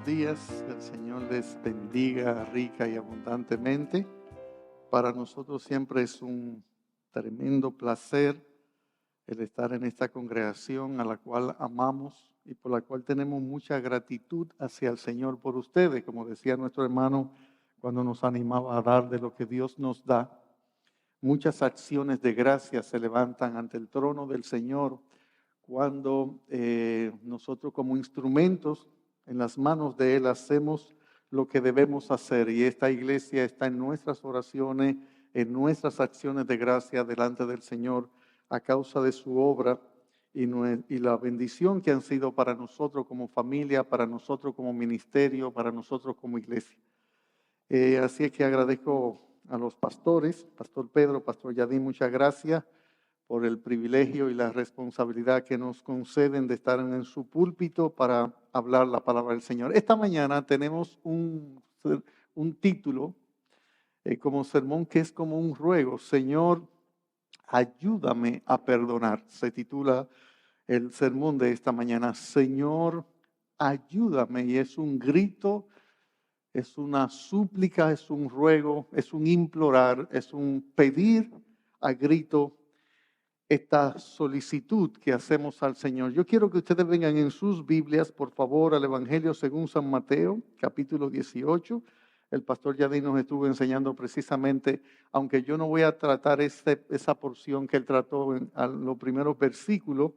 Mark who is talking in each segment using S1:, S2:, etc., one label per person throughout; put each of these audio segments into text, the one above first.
S1: buenos días. El Señor les bendiga rica y abundantemente. Para nosotros siempre es un tremendo placer el estar en esta congregación a la cual amamos y por la cual tenemos mucha gratitud hacia el Señor por ustedes. Como decía nuestro hermano cuando nos animaba a dar de lo que Dios nos da, muchas acciones de gracia se levantan ante el trono del Señor cuando nosotros como instrumentos en las manos de Él hacemos lo que debemos hacer. Y esta iglesia está en nuestras oraciones, en nuestras acciones de gracia delante del Señor a causa de su obra y la bendición que han sido para nosotros como familia, para nosotros como ministerio, para nosotros como iglesia. Así es que agradezco a los pastores, Pastor Pedro, Pastor Yadín, muchas gracias por el privilegio y la responsabilidad que nos conceden de estar en su púlpito para hablar la palabra del Señor. Esta mañana tenemos un título como sermón que es como un ruego. Señor, ayúdame a perdonar. Se titula el sermón de esta mañana. Señor, ayúdame. Y es un grito, es una súplica, es un ruego, es un implorar, es un pedir a grito esta solicitud que hacemos al Señor. Yo quiero que ustedes vengan en sus Biblias, por favor, al Evangelio según San Mateo, capítulo 18. El pastor Yadín nos estuvo enseñando precisamente, aunque yo no voy a tratar esa porción que él trató en los primeros versículos,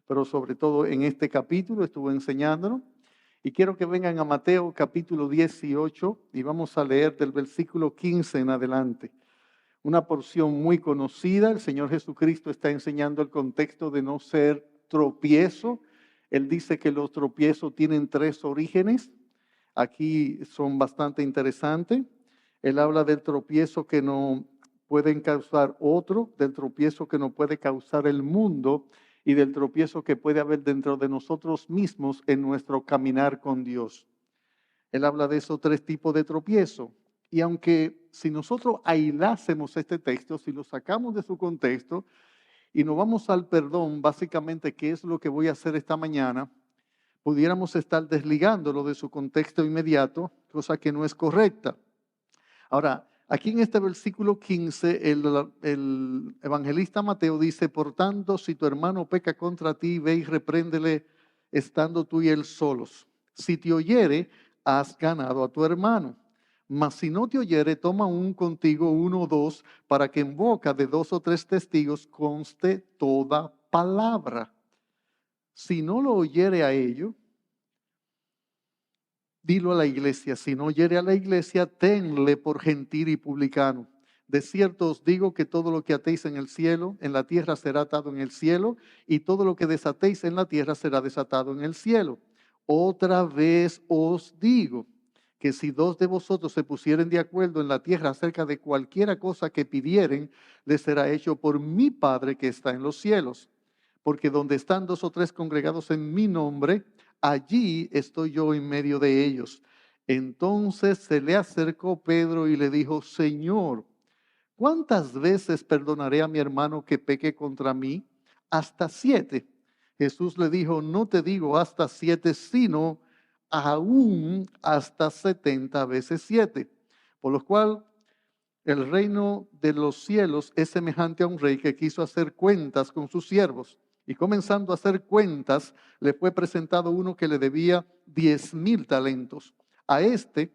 S1: pero sobre todo en este capítulo estuvo enseñándonos. Y quiero que vengan a Mateo capítulo 18 y vamos a leer del versículo 15 en adelante. Una porción muy conocida. El Señor Jesucristo está enseñando el contexto de no ser tropiezo. Él dice que los tropiezos tienen tres orígenes. Aquí son bastante interesantes. Él habla del tropiezo que no pueden causar otro, del tropiezo que no puede causar el mundo y del tropiezo que puede haber dentro de nosotros mismos en nuestro caminar con Dios. Él habla de esos tres tipos de tropiezo. Y aunque si nosotros aislásemos este texto, si lo sacamos de su contexto y nos vamos al perdón, básicamente, ¿qué es lo que voy a hacer esta mañana? Pudiéramos estar desligándolo de su contexto inmediato, cosa que no es correcta. Ahora, aquí en este versículo 15, el evangelista Mateo dice, por tanto, si tu hermano peca contra ti, ve y repréndele estando tú y él solos. Si te oyere, has ganado a tu hermano. Mas si no te oyere, toma un contigo, uno o dos, para que en boca de dos o tres testigos conste toda palabra. Si no lo oyere a ello, dilo a la iglesia. Si no oyere a la iglesia, tenle por gentil y publicano. De cierto os digo que todo lo que atéis en el cielo, en la tierra será atado en el cielo, y todo lo que desatéis en la tierra será desatado en el cielo. Otra vez os digo que si dos de vosotros se pusieren de acuerdo en la tierra acerca de cualquiera cosa que pidieren, les será hecho por mi Padre que está en los cielos. Porque donde están dos o tres congregados en mi nombre, allí estoy yo en medio de ellos. Entonces se le acercó Pedro y le dijo, Señor, ¿cuántas veces perdonaré a mi hermano que peque contra mí? Hasta 7. Jesús le dijo, no te digo hasta 7, sino aún hasta 70 veces 7. Por lo cual el reino de los cielos es semejante a un rey que quiso hacer cuentas con sus siervos. Y comenzando a hacer cuentas, le fue presentado uno que le debía 10,000 talentos. A este,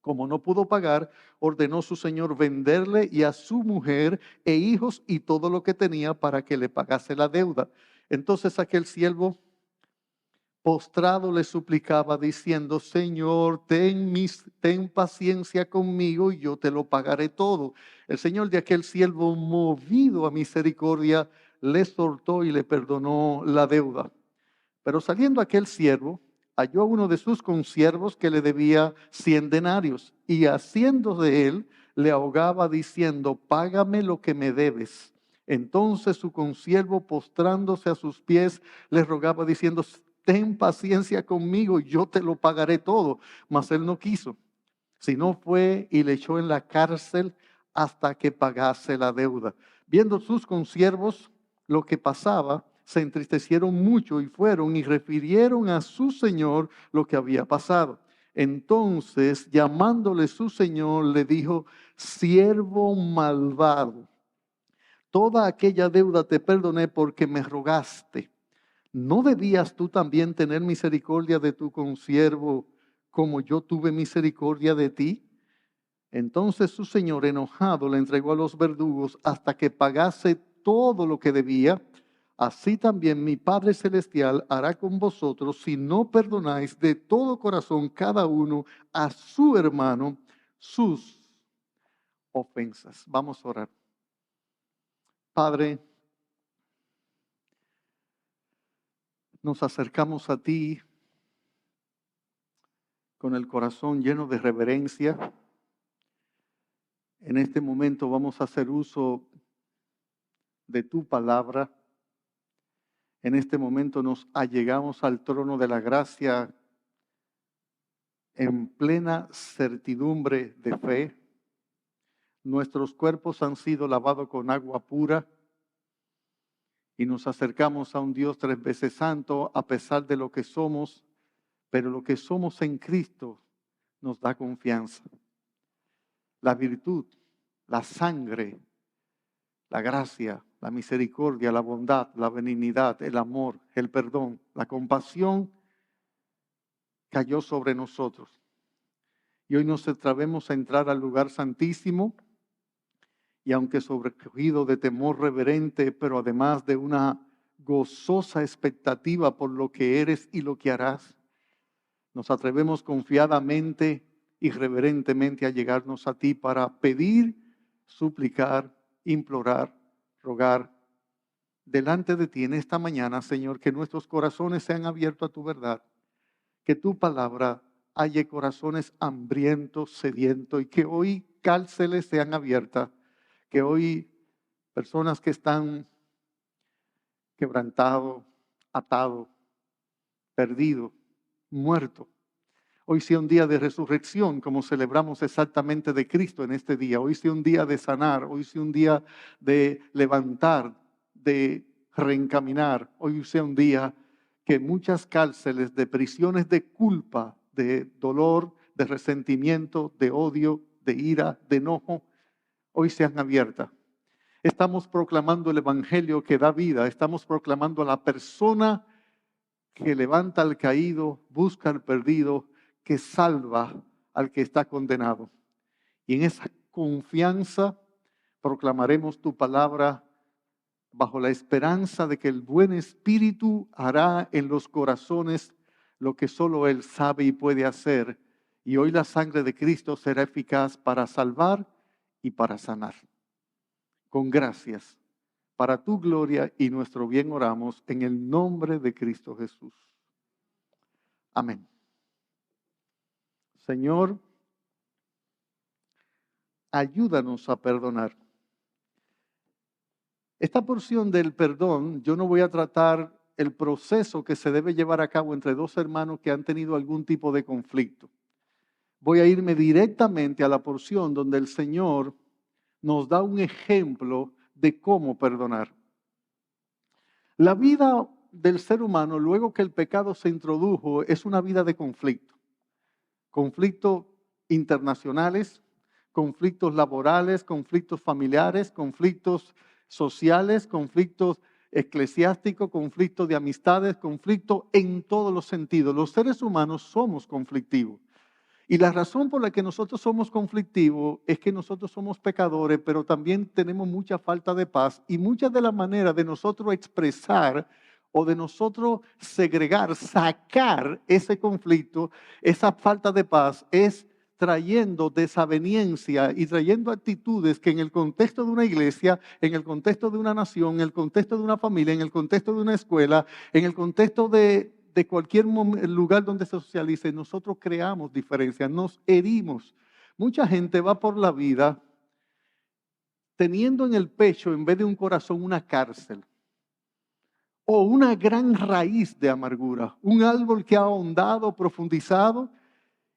S1: como no pudo pagar, ordenó su señor venderle y a su mujer e hijos y todo lo que tenía para que le pagase la deuda. Entonces aquel siervo postrado le suplicaba diciendo, Señor, ten paciencia conmigo y yo te lo pagaré todo. El señor de aquel siervo, movido a misericordia, le soltó y le perdonó la deuda. Pero saliendo aquel siervo, halló a uno de sus consiervos que le debía 100 denarios y haciendo de él, le ahogaba diciendo, págame lo que me debes. Entonces su consiervo, postrándose a sus pies, le rogaba diciendo, ten paciencia conmigo, yo te lo pagaré todo. Mas él no quiso, sino fue y le echó en la cárcel hasta que pagase la deuda. Viendo sus consiervos lo que pasaba, se entristecieron mucho y fueron y refirieron a su señor lo que había pasado. Entonces, llamándole su señor, le dijo: siervo malvado, toda aquella deuda te perdoné porque me rogaste. ¿No debías tú también tener misericordia de tu consiervo como yo tuve misericordia de ti? Entonces su señor, enojado, le entregó a los verdugos hasta que pagase todo lo que debía. Así también mi Padre Celestial hará con vosotros si no perdonáis de todo corazón cada uno a su hermano sus ofensas. Vamos a orar. Padre, nos acercamos a ti con el corazón lleno de reverencia. En este momento vamos a hacer uso de tu palabra. En este momento nos allegamos al trono de la gracia en plena certidumbre de fe. Nuestros cuerpos han sido lavados con agua pura y nos acercamos a un Dios 3 veces santo a pesar de lo que somos, pero lo que somos en Cristo nos da confianza. La virtud, la sangre, la gracia, la misericordia, la bondad, la benignidad, el amor, el perdón, la compasión cayó sobre nosotros. Y hoy nos atrevemos a entrar al lugar santísimo y aunque sobrecogido de temor reverente, pero además de una gozosa expectativa por lo que eres y lo que harás, nos atrevemos confiadamente y reverentemente a llegarnos a ti para pedir, suplicar, implorar, rogar delante de ti en esta mañana, Señor, que nuestros corazones sean abiertos a tu verdad, que tu palabra halle corazones hambrientos, sedientos, y que hoy cárceles sean abiertas, que hoy personas que están quebrantados, atados, perdidos, muertos, hoy sea un día de resurrección, como celebramos exactamente de Cristo en este día. Hoy sea un día de sanar, hoy sea un día de levantar, de reencaminar. Hoy sea un día que muchas cárceles de prisiones de culpa, de dolor, de resentimiento, de odio, de ira, de enojo, hoy sean abiertas. Estamos proclamando el evangelio que da vida. Estamos proclamando a la persona que levanta al caído, busca al perdido, que salva al que está condenado. Y en esa confianza proclamaremos tu palabra bajo la esperanza de que el buen Espíritu hará en los corazones lo que solo Él sabe y puede hacer. Y hoy la sangre de Cristo será eficaz para salvar y para sanar. Con gracias, para tu gloria y nuestro bien oramos en el nombre de Cristo Jesús. Amén. Señor, ayúdanos a perdonar. Esta porción del perdón, yo no voy a tratar el proceso que se debe llevar a cabo entre dos hermanos que han tenido algún tipo de conflicto. Voy a irme directamente a la porción donde el Señor nos da un ejemplo de cómo perdonar. La vida del ser humano, luego que el pecado se introdujo, es una vida de conflicto. Conflictos internacionales, conflictos laborales, conflictos familiares, conflictos sociales, conflictos eclesiásticos, conflictos de amistades, conflictos en todos los sentidos. Los seres humanos somos conflictivos. Y la razón por la que nosotros somos conflictivos es que nosotros somos pecadores, pero también tenemos mucha falta de paz. Y muchas de las maneras de nosotros expresar o de nosotros segregar, sacar ese conflicto, esa falta de paz, es trayendo desaveniencia y trayendo actitudes que en el contexto de una iglesia, en el contexto de una nación, en el contexto de una familia, en el contexto de una escuela, en el contexto de cualquier lugar donde se socialice, nosotros creamos diferencias, nos herimos. Mucha gente va por la vida teniendo en el pecho, en vez de un corazón, una cárcel o una gran raíz de amargura, un árbol que ha ahondado, profundizado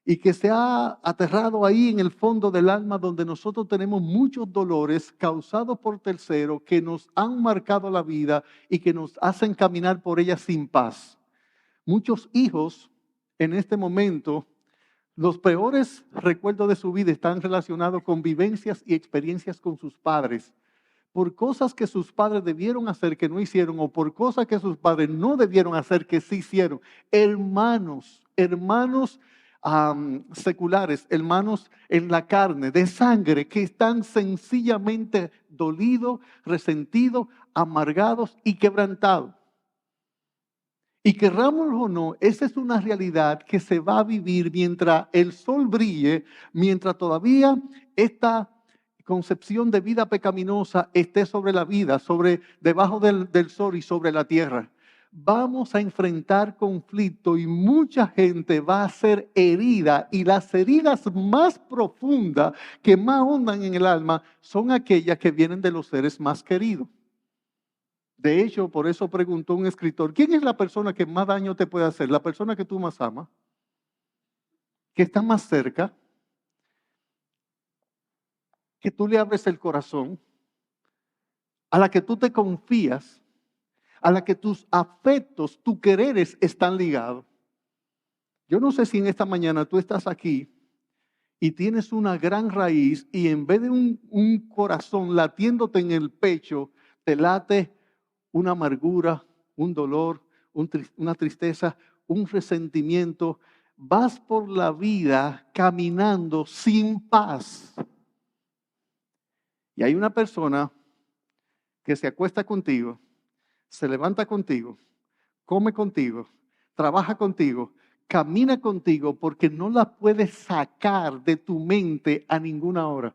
S1: y que se ha aterrado ahí en el fondo del alma, donde nosotros tenemos muchos dolores causados por terceros que nos han marcado la vida y que nos hacen caminar por ella sin paz. Muchos hijos en este momento Los peores recuerdos de su vida están relacionados con vivencias y experiencias con sus padres, por cosas que sus padres debieron hacer que no hicieron, o por cosas que sus padres no debieron hacer que sí hicieron. Hermanos seculares, hermanos en la carne, de sangre, que están sencillamente dolidos, resentidos, amargados y quebrantados. Y querrámoslo o no, esa es una realidad que se va a vivir mientras el sol brille, mientras todavía esta concepción de vida pecaminosa esté sobre la vida, debajo del sol y sobre la tierra. Vamos a enfrentar conflicto y mucha gente va a ser herida, y las heridas más profundas que más hondan en el alma son aquellas que vienen de los seres más queridos. De hecho, por eso preguntó un escritor: ¿quién es la persona que más daño te puede hacer? La persona que tú más amas, que está más cerca, que tú le abres el corazón, a la que tú te confías, a la que tus afectos, tus quereres están ligados. Yo no sé si en esta mañana tú estás aquí y tienes una gran raíz, y en vez de un corazón latiéndote en el pecho, te late una amargura, un dolor, una tristeza, un resentimiento. Vas por la vida caminando sin paz. Y hay una persona que se acuesta contigo, se levanta contigo, come contigo, trabaja contigo, camina contigo, porque no la puedes sacar de tu mente a ninguna hora.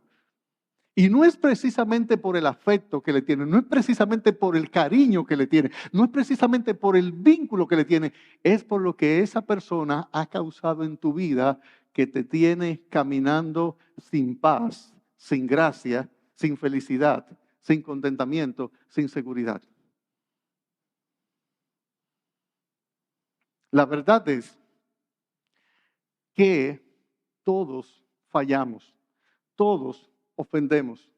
S1: Y no es precisamente por el afecto que le tiene, no es precisamente por el cariño que le tiene, no es precisamente por el vínculo que le tiene, es por lo que esa persona ha causado en tu vida, que te tiene caminando sin paz, sin gracia, sin felicidad, sin contentamiento, sin seguridad. La verdad es que todos fallamos, todos ofendemos.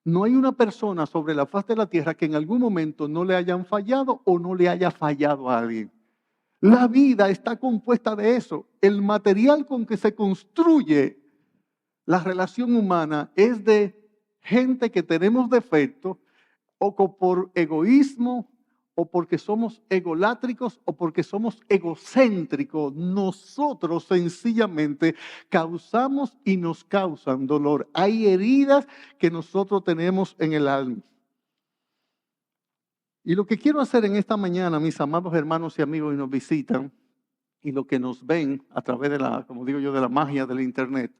S1: No hay una persona sobre la faz de la tierra que en algún momento no le hayan fallado o no le haya fallado a alguien. La vida está compuesta de eso. El material con que se construye la relación humana es de gente que tenemos defectos, o por egoísmo, o porque somos egolátricos, o porque somos egocéntricos. Nosotros sencillamente causamos y nos causan dolor. Hay heridas que nosotros tenemos en el alma. Y lo que quiero hacer en esta mañana, mis amados hermanos y amigos que nos visitan, y los que nos ven a través de como digo yo, de la magia del internet,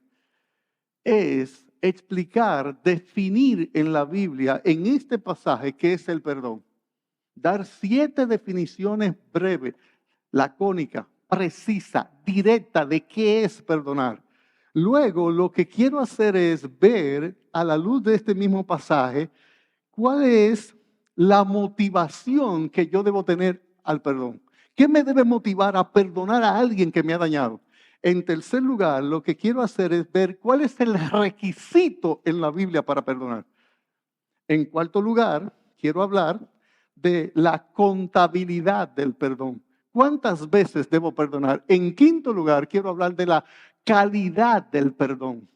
S1: es explicar, definir en la Biblia, en este pasaje, qué es el perdón. Dar 7 definiciones breves, lacónicas, precisas, directas de qué es perdonar. Luego, lo que quiero hacer es ver, a la luz de este mismo pasaje, cuál es la motivación que yo debo tener al perdón. ¿Qué me debe motivar a perdonar a alguien que me ha dañado? En tercer lugar, lo que quiero hacer es ver cuál es el requisito en la Biblia para perdonar. En cuarto lugar, quiero hablar de la contabilidad del perdón. ¿Cuántas veces debo perdonar? En quinto lugar, quiero hablar de la calidad del perdón,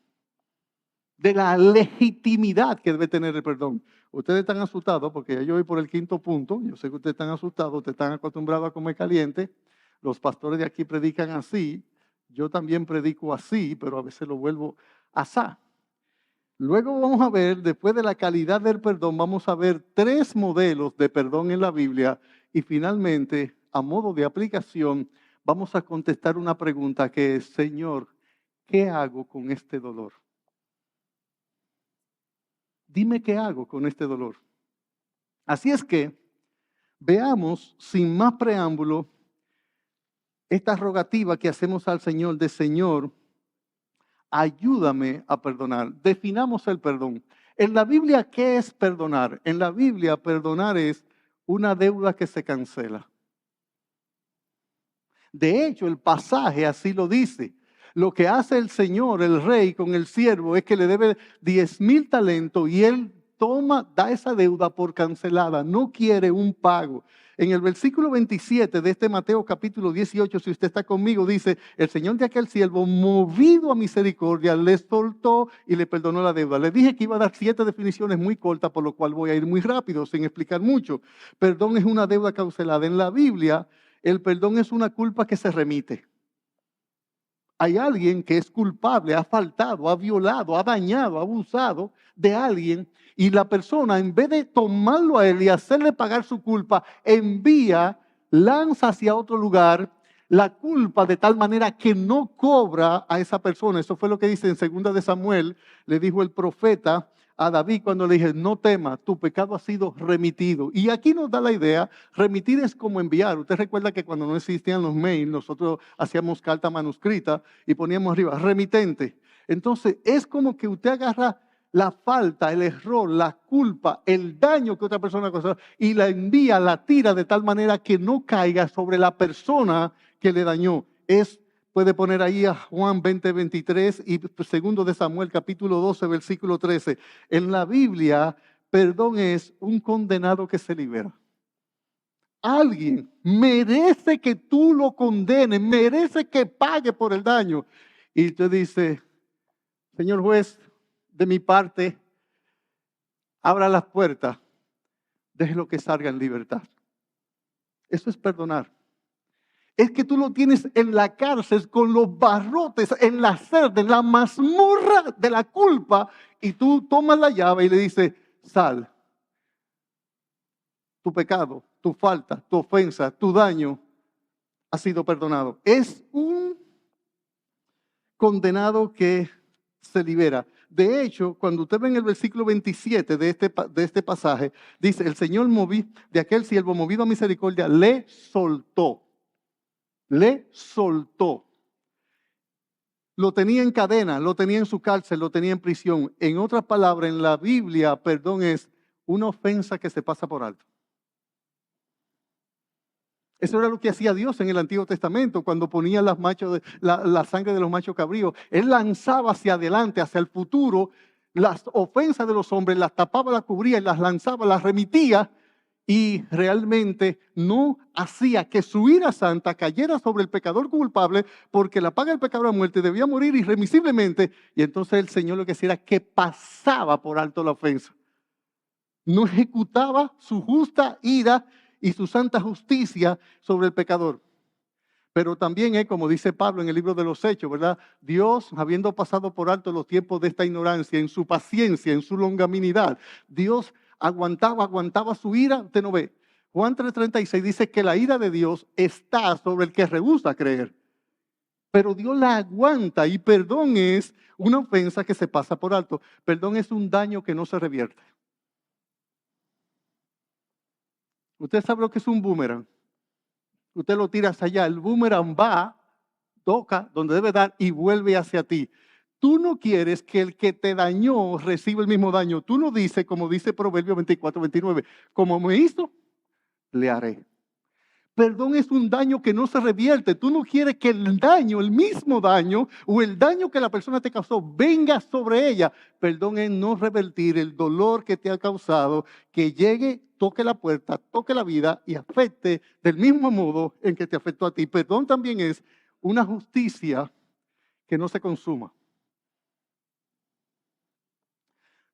S1: de la legitimidad que debe tener el perdón. Ustedes están asustados porque yo voy por el quinto punto. Yo sé que ustedes están asustados, ustedes están acostumbrados a comer caliente. Los pastores de aquí predican así. Yo también predico así, pero a veces lo vuelvo asá. Luego vamos a ver, después de la calidad del perdón, vamos a ver 3 modelos de perdón en la Biblia. Y finalmente, a modo de aplicación, vamos a contestar una pregunta que es: Señor, ¿qué hago con este dolor? Dime qué hago con este dolor. Así es que veamos, sin más preámbulo, esta rogativa que hacemos al Señor de: Señor, ayúdame a perdonar. Definamos el perdón. En la Biblia, ¿qué es perdonar? En la Biblia, perdonar es una deuda que se cancela. De hecho, el pasaje así lo dice. Lo que hace el Señor, el rey, con el siervo es que le debe 10,000 talentos, y él da esa deuda por cancelada, no quiere un pago. En el versículo 27 de este Mateo capítulo 18, si usted está conmigo, dice, el Señor de aquel siervo, movido a misericordia, le soltó y le perdonó la deuda. Le dije que iba a dar 7 definiciones muy cortas, por lo cual voy a ir muy rápido, sin explicar mucho. Perdón es una deuda cancelada. En la Biblia, el perdón es una culpa que se remite. Hay alguien que es culpable, ha faltado, ha violado, ha dañado, ha abusado de alguien y la persona, en vez de tomarlo a él y hacerle pagar su culpa, lanza hacia otro lugar la culpa de tal manera que no cobra a esa persona. Eso fue lo que dice en 2 de Samuel, le dijo el profeta a David cuando le dije, no temas, tu pecado ha sido remitido. Y aquí nos da la idea, remitir es como enviar. Usted recuerda que cuando no existían los mails, nosotros hacíamos carta manuscrita y poníamos arriba, remitente. Entonces, es como que usted agarra la falta, el error, la culpa, el daño que otra persona causó y la envía, la tira de tal manera que no caiga sobre la persona que le dañó. Puede poner ahí a Juan 20:23 y 2 de Samuel capítulo 12, versículo 13. En la Biblia, perdón es un condenado que se libera. Alguien merece que tú lo condenes, merece que pague por el daño. Y usted dice, señor juez, de mi parte, abra las puertas, déjelo que salga en libertad. Eso es perdonar. Es que tú lo tienes en la cárcel con los barrotes, en la celda, en la mazmorra de la culpa, y tú tomas la llave y le dices, sal. Tu pecado, tu falta, tu ofensa, tu daño ha sido perdonado. Es un condenado que se libera. De hecho, cuando usted ve en el versículo 27 de este pasaje, dice, el Señor de aquel siervo movido a misericordia, le soltó. Le soltó. Lo tenía en cadena, lo tenía en su cárcel, lo tenía en prisión. En otras palabras, en la Biblia, perdón es una ofensa que se pasa por alto. Eso era lo que hacía Dios en el Antiguo Testamento cuando ponía la sangre de los machos cabríos. Él lanzaba hacia adelante, hacia el futuro, las ofensas de los hombres, las tapaba, las cubría y las lanzaba, las remitía y realmente no hacía que su ira santa cayera sobre el pecador culpable porque la paga del pecador a muerte debía morir irremisiblemente y entonces el Señor lo que hacía era que pasaba por alto la ofensa. No ejecutaba su justa ira y su santa justicia sobre el pecador. Pero también es como dice Pablo en el libro de los Hechos, ¿verdad? Dios, habiendo pasado por alto los tiempos de esta ignorancia, en su paciencia, en su longanimidad, Dios aguantaba su ira. Usted no ve. Juan 3:36 dice que la ira de Dios está sobre el que rehúsa creer. Pero Dios la aguanta y perdón es una ofensa que se pasa por alto. Perdón es un daño que no se revierte. Usted sabe lo que es un boomerang. Usted lo tira hacia allá, el boomerang va, toca donde debe dar y vuelve hacia ti. Tú no quieres que el que te dañó reciba el mismo daño. Tú no dices, como dice Proverbios 24:29, como me hizo, le haré. Perdón es un daño que no se revierte. Tú no quieres que el daño, el mismo daño o el daño que la persona te causó venga sobre ella. Perdón es no revertir el dolor que te ha causado, que llegue, toque la puerta, toque la vida y afecte del mismo modo en que te afectó a ti. Perdón también es una justicia que no se consuma.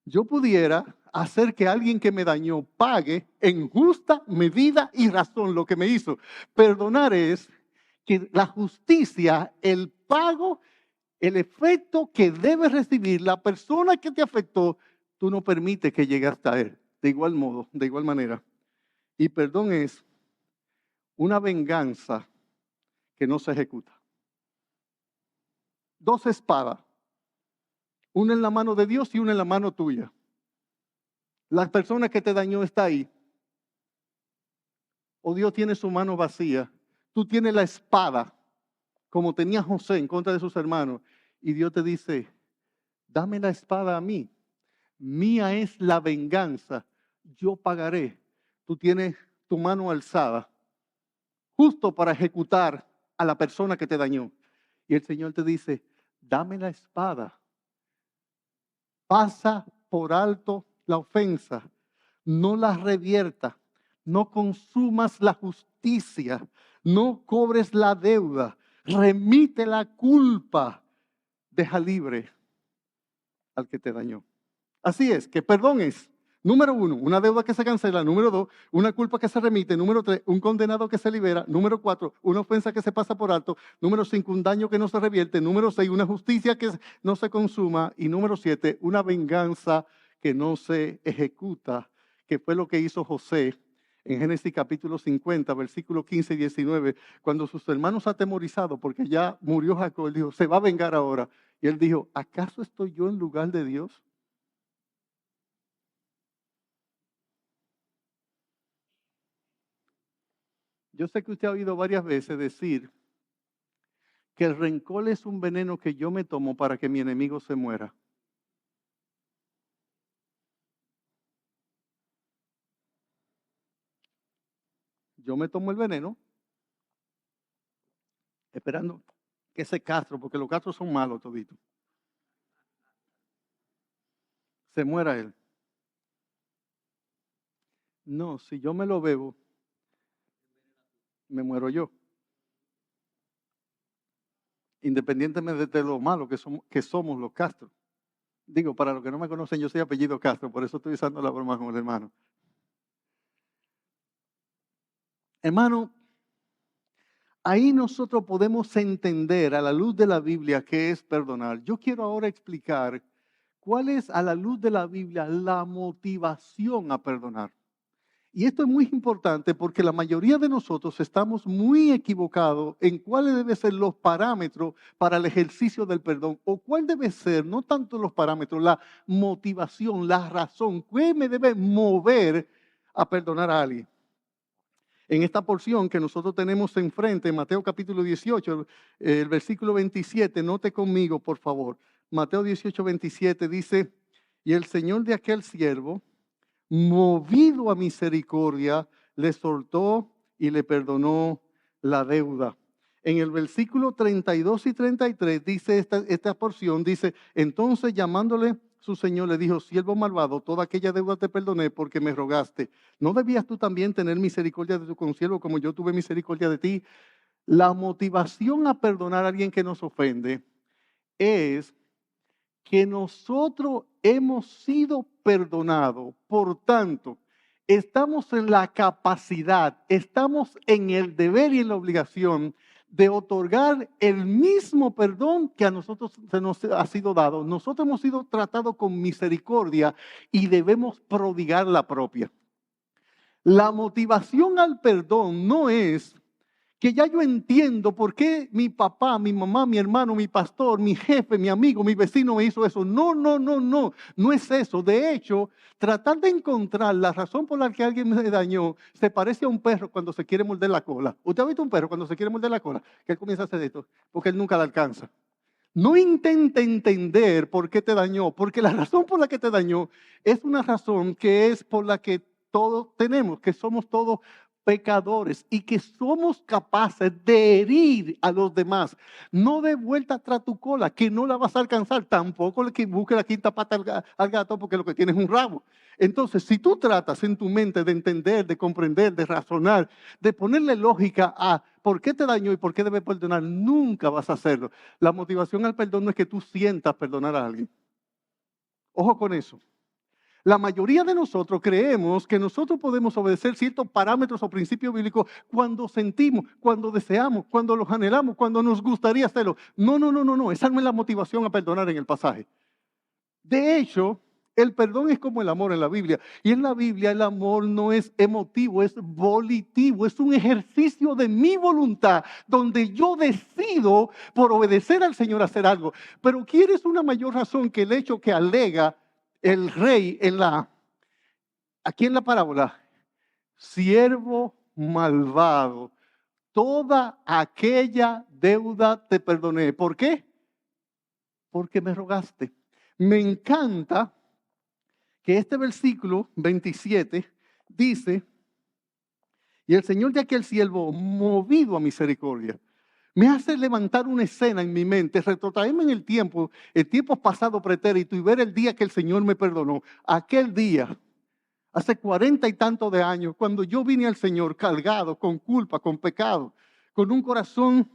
S1: Yo pudiera hacer que alguien que me dañó pague en justa medida y razón lo que me hizo. Perdonar es que la justicia, el pago, el efecto que debe recibir la persona que te afectó, tú no permites que llegue hasta él. De igual modo, de igual manera. Y perdón es una venganza que no se ejecuta. 2 espadas. Una en la mano de Dios y una en la mano tuya. La persona que te dañó está ahí. O Dios tiene su mano vacía. Tú tienes la espada, como tenía José en contra de sus hermanos. Y Dios te dice, dame la espada a mí. Mía es la venganza. Yo pagaré. Tú tienes tu mano alzada, justo para ejecutar a la persona que te dañó. Y el Señor te dice, dame la espada. Pasa por alto la ofensa, no la revierta, no consumas la justicia, no cobres la deuda, remite la culpa, deja libre al que te dañó. Así es, que perdón es, número 1, una deuda que se cancela. Número 2, una culpa que se remite. Número 3, un condenado que se libera. Número 4, una ofensa que se pasa por alto. Número 5, un daño que no se revierte. Número 6, una justicia que no se consuma. Y número 7, una venganza que no se ejecuta, que fue lo que hizo José en Génesis capítulo 50, versículos 15 y 19, cuando sus hermanos atemorizados, porque ya murió Jacob, él dijo, se va a vengar ahora. Y él dijo, ¿acaso estoy yo en lugar de Dios? Yo sé que usted ha oído varias veces decir que el rencor es un veneno que yo me tomo para que mi enemigo se muera. Yo me tomo el veneno esperando que ese castro, porque los castros son malos toditos, se muera él. No, si yo me lo bebo, me muero yo. Independientemente de lo malo que somos los castros. Digo, para los que no me conocen, yo soy apellido Castro, por eso estoy usando la broma con el hermano. Hermano, ahí nosotros podemos entender a la luz de la Biblia qué es perdonar. Yo quiero ahora explicar cuál es a la luz de la Biblia la motivación a perdonar. Y esto es muy importante porque la mayoría de nosotros estamos muy equivocados en cuáles deben ser los parámetros para el ejercicio del perdón o cuál debe ser, no tanto los parámetros, la motivación, la razón, qué me debe mover a perdonar a alguien. En esta porción que nosotros tenemos enfrente, Mateo capítulo 18, el versículo 27, note conmigo, por favor. Mateo 18, 27 dice, y el Señor de aquel siervo, movido a misericordia, le soltó y le perdonó la deuda. En el versículo 32 y 33 dice esta porción, dice, entonces llamándole su señor le dijo, siervo malvado, toda aquella deuda te perdoné porque me rogaste. ¿No debías tú también tener misericordia de tu consiervo como yo tuve misericordia de ti? La motivación a perdonar a alguien que nos ofende es que nosotros hemos sido perdonados. Por tanto, estamos en la capacidad, estamos en el deber y en la obligación de otorgar el mismo perdón que a nosotros se nos ha sido dado. Nosotros hemos sido tratados con misericordia y debemos prodigar la propia. La motivación al perdón no es que ya yo entiendo por qué mi papá, mi mamá, mi hermano, mi pastor, mi jefe, mi amigo, mi vecino me hizo eso. No, no, no, no, no es eso. De hecho, tratar de encontrar la razón por la que alguien me dañó se parece a un perro cuando se quiere morder la cola. ¿Usted ha visto un perro cuando se quiere morder la cola? Que él comienza a hacer esto, porque él nunca la alcanza. No intente entender por qué te dañó, porque la razón por la que te dañó es una razón que es por la que todos tenemos, que somos todos pecadores y que somos capaces de herir a los demás. No de vuelta tras tu cola, que no la vas a alcanzar. Tampoco le que busque la quinta pata al gato porque lo que tienes es un rabo. Entonces, si tú tratas en tu mente de entender, de comprender, de razonar, de ponerle lógica a por qué te dañó y por qué debes perdonar, nunca vas a hacerlo. La motivación al perdón no es que tú sientas perdonar a alguien. Ojo con eso. La mayoría de nosotros creemos que nosotros podemos obedecer ciertos parámetros o principios bíblicos cuando sentimos, cuando deseamos, cuando los anhelamos, cuando nos gustaría hacerlo. No, no, no, no, no. Esa no es la motivación a perdonar en el pasaje. De hecho, el perdón es como el amor en la Biblia. Y en la Biblia el amor no es emotivo, es volitivo. Es un ejercicio de mi voluntad donde yo decido por obedecer al Señor hacer algo. Pero ¿quieres una mayor razón que el hecho que alega el rey aquí en la parábola? Siervo malvado, toda aquella deuda te perdoné. ¿Por qué? Porque me rogaste. Me encanta que este versículo 27 dice, y el Señor de aquel siervo movido a misericordia. Me hace levantar una escena en mi mente, retrotraerme en el tiempo pasado pretérito y ver el día que el Señor me perdonó. Aquel día, hace 40 y tantos de años, cuando yo vine al Señor cargado con culpa, con pecado, con un corazón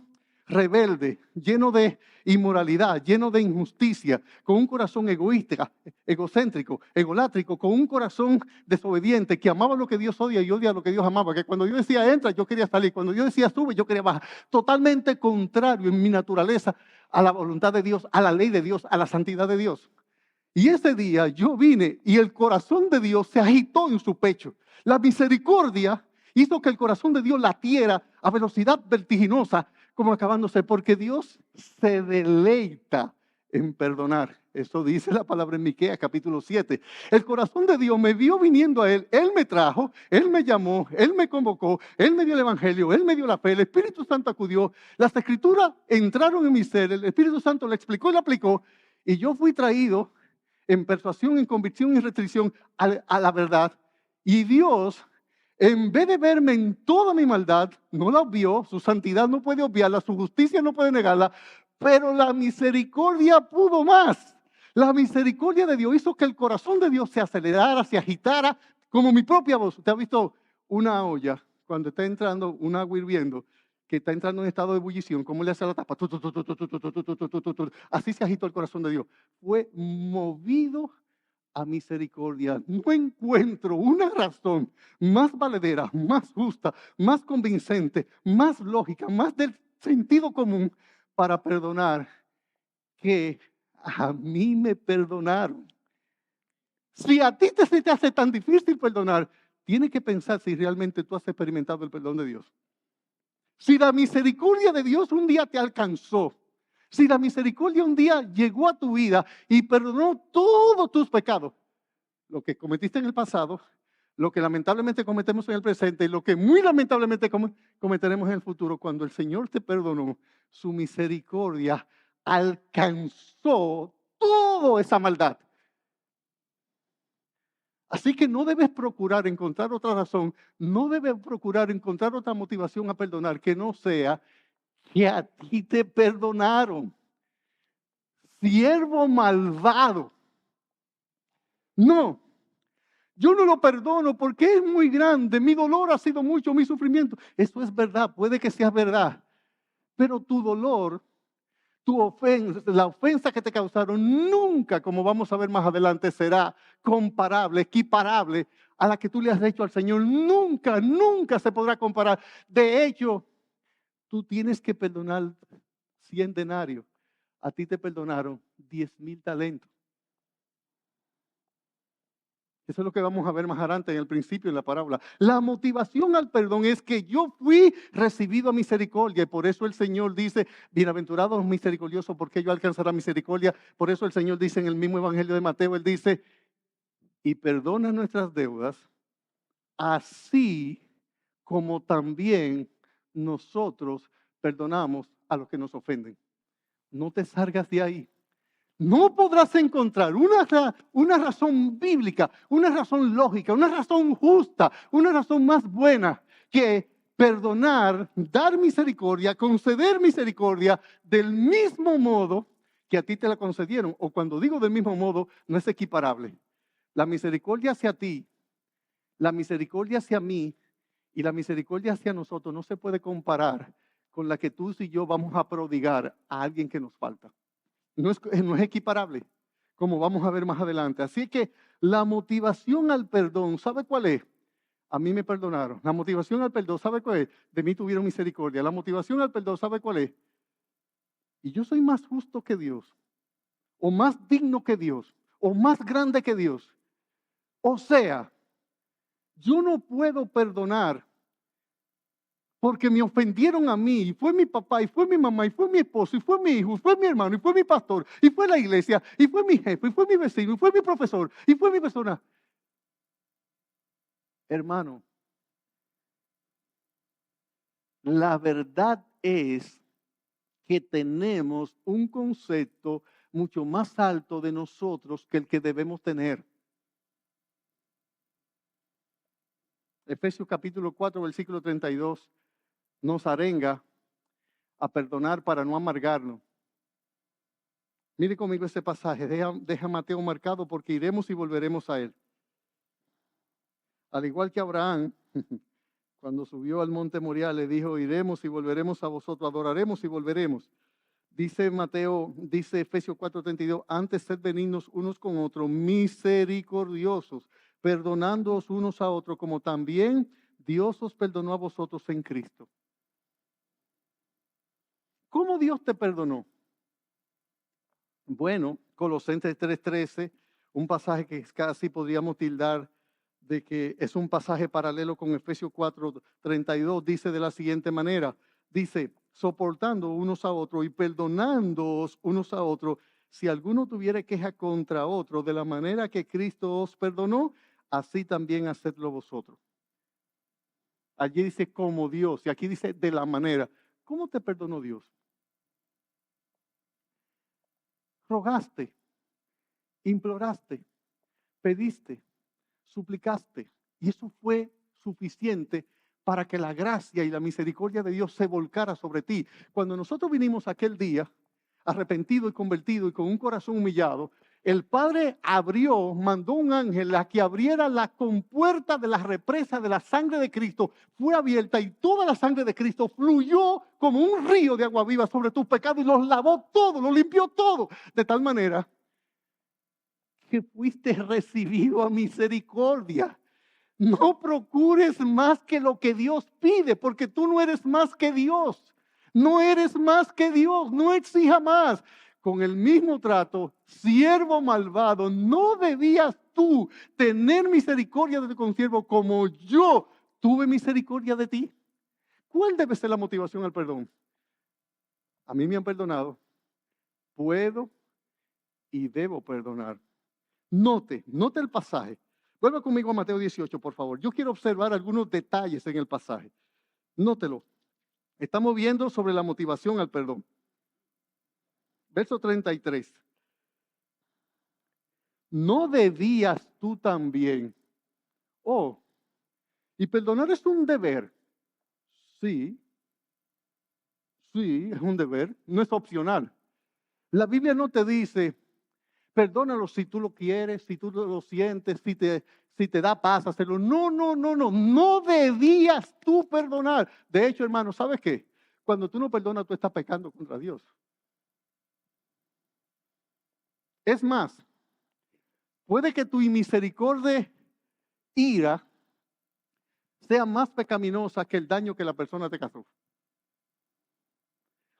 S1: rebelde, lleno de inmoralidad, lleno de injusticia, con un corazón egoísta, egocéntrico, egolátrico, con un corazón desobediente, que amaba lo que Dios odia y odia lo que Dios amaba, que cuando yo decía entra, yo quería salir, cuando yo decía sube, yo quería bajar, totalmente contrario en mi naturaleza a la voluntad de Dios, a la ley de Dios, a la santidad de Dios. Y ese día yo vine y el corazón de Dios se agitó en su pecho. La misericordia hizo que el corazón de Dios latiera a velocidad vertiginosa, como acabándose, porque Dios se deleita en perdonar. Eso dice la palabra en Miqueas capítulo 7. El corazón de Dios me vio viniendo a Él me trajo, Él me llamó, Él me convocó, Él me dio el Evangelio, Él me dio la fe, el Espíritu Santo acudió, las Escrituras entraron en mi ser, el Espíritu Santo le explicó y le aplicó, y yo fui traído en persuasión, en convicción y restricción a la verdad. Y Dios, en vez de verme en toda mi maldad, no la obvió, su santidad no puede obviarla, su justicia no puede negarla, pero la misericordia pudo más. La misericordia de Dios hizo que el corazón de Dios se acelerara, se agitara, como mi propia voz. ¿Usted ha visto una olla cuando está entrando un agua hirviendo, que está entrando en estado de ebullición? ¿Cómo le hace la tapa? Así se agitó el corazón de Dios. Fue movido a misericordia. No encuentro una razón más valedera, más justa, más convincente, más lógica, más del sentido común para perdonar que a mí me perdonaron. Si a ti se te hace tan difícil perdonar, tienes que pensar si realmente tú has experimentado el perdón de Dios. Si la misericordia de Dios un día te alcanzó, si la misericordia un día llegó a tu vida y perdonó todos tus pecados, lo que cometiste en el pasado, lo que lamentablemente cometemos en el presente y lo que muy lamentablemente cometeremos en el futuro, cuando el Señor te perdonó, su misericordia alcanzó toda esa maldad. Así que no debes procurar encontrar otra razón, no debes procurar encontrar otra motivación a perdonar que no sea que a ti te perdonaron. Siervo malvado. No, yo no lo perdono porque es muy grande, mi dolor ha sido mucho, mi sufrimiento. Eso es verdad, puede que sea verdad, pero tu dolor, tu ofensa, la ofensa que te causaron nunca, como vamos a ver más adelante, será comparable, equiparable a la que tú le has hecho al Señor. Nunca, nunca se podrá comparar. De hecho, tú tienes que perdonar 100 denarios. A ti te perdonaron 10,000 talentos. Eso es lo que vamos a ver más adelante en el principio de la parábola. La motivación al perdón es que yo fui recibido a misericordia y por eso el Señor dice, bienaventurados los misericordiosos porque ellos alcanzarán misericordia. Por eso el Señor dice en el mismo Evangelio de Mateo, Él dice, y perdona nuestras deudas, así como también nosotros perdonamos a los que nos ofenden. No te salgas de ahí. No podrás encontrar una razón bíblica, una razón lógica, una razón justa, una razón más buena que perdonar, dar misericordia, conceder misericordia del mismo modo que a ti te la concedieron. O cuando digo del mismo modo, no es equiparable. La misericordia hacia ti, la misericordia hacia mí y la misericordia hacia nosotros no se puede comparar con la que tú y yo vamos a prodigar a alguien que nos falta. No es equiparable, como vamos a ver más adelante. Así que la motivación al perdón, ¿sabe cuál es? A mí me perdonaron. La motivación al perdón, ¿sabe cuál es? De mí tuvieron misericordia. La motivación al perdón, ¿sabe cuál es? Y yo soy más justo que Dios, o más digno que Dios, o más grande que Dios. O sea, yo no puedo perdonar porque me ofendieron a mí, y fue mi papá, y fue mi mamá, y fue mi esposo, y fue mi hijo, y fue mi hermano, y fue mi pastor, y fue la iglesia, y fue mi jefe, y fue mi vecino, y fue mi profesor, y fue mi persona. Hermano, la verdad es que tenemos un concepto mucho más alto de nosotros que el que debemos tener. Efesios capítulo 4, versículo 32, nos arenga a perdonar para no amargarnos. Mire conmigo ese pasaje, deja Mateo marcado porque iremos y volveremos a él. Al igual que Abraham, cuando subió al monte Moriah, le dijo, iremos y volveremos a vosotros, adoraremos y volveremos. Dice Efesios 4:32, antes sed benignos unos con otros, misericordiosos, perdonándoos unos a otros, como también Dios os perdonó a vosotros en Cristo. ¿Cómo Dios te perdonó? Bueno, Colosenses 3:13, un pasaje que casi podríamos tildar de que es un pasaje paralelo con Efesios 4:32, dice de la siguiente manera, dice, soportando unos a otros y perdonándoos unos a otros, si alguno tuviera queja contra otro, de la manera que Cristo os perdonó, así también hacedlo vosotros. Allí dice como Dios, y aquí dice de la manera. ¿Cómo te perdonó Dios? Rogaste, imploraste, pediste, suplicaste, y eso fue suficiente para que la gracia y la misericordia de Dios se volcara sobre ti. Cuando nosotros vinimos aquel día, arrepentido y convertido y con un corazón humillado, el Padre mandó un ángel a que abriera la compuerta de la represa de la sangre de Cristo, fue abierta y toda la sangre de Cristo fluyó como un río de agua viva sobre tus pecados y los lavó todo, los limpió todo, de tal manera que fuiste recibido a misericordia. No procures más que lo que Dios pide, porque tú no eres más que Dios. No eres más que Dios, no exija más. Con el mismo trato, siervo malvado, ¿no debías tú tener misericordia de tu consiervo como yo tuve misericordia de ti? ¿Cuál debe ser la motivación al perdón? A mí me han perdonado, puedo y debo perdonar. Note el pasaje. Vuelva conmigo a Mateo 18, por favor. Yo quiero observar algunos detalles en el pasaje. Nótelo. Estamos viendo sobre la motivación al perdón. Verso 33. ¿No debías tú también? Oh, y perdonar es un deber. Sí, es un deber, no es opcional. La Biblia no te dice, perdónalo si tú lo quieres, si tú lo sientes, si te da paz hacerlo. No debías tú perdonar. De hecho, hermano, ¿sabes qué? Cuando tú no perdonas, tú estás pecando contra Dios. Es más, puede que tu misericordia ira sea más pecaminosa que el daño que la persona te causó.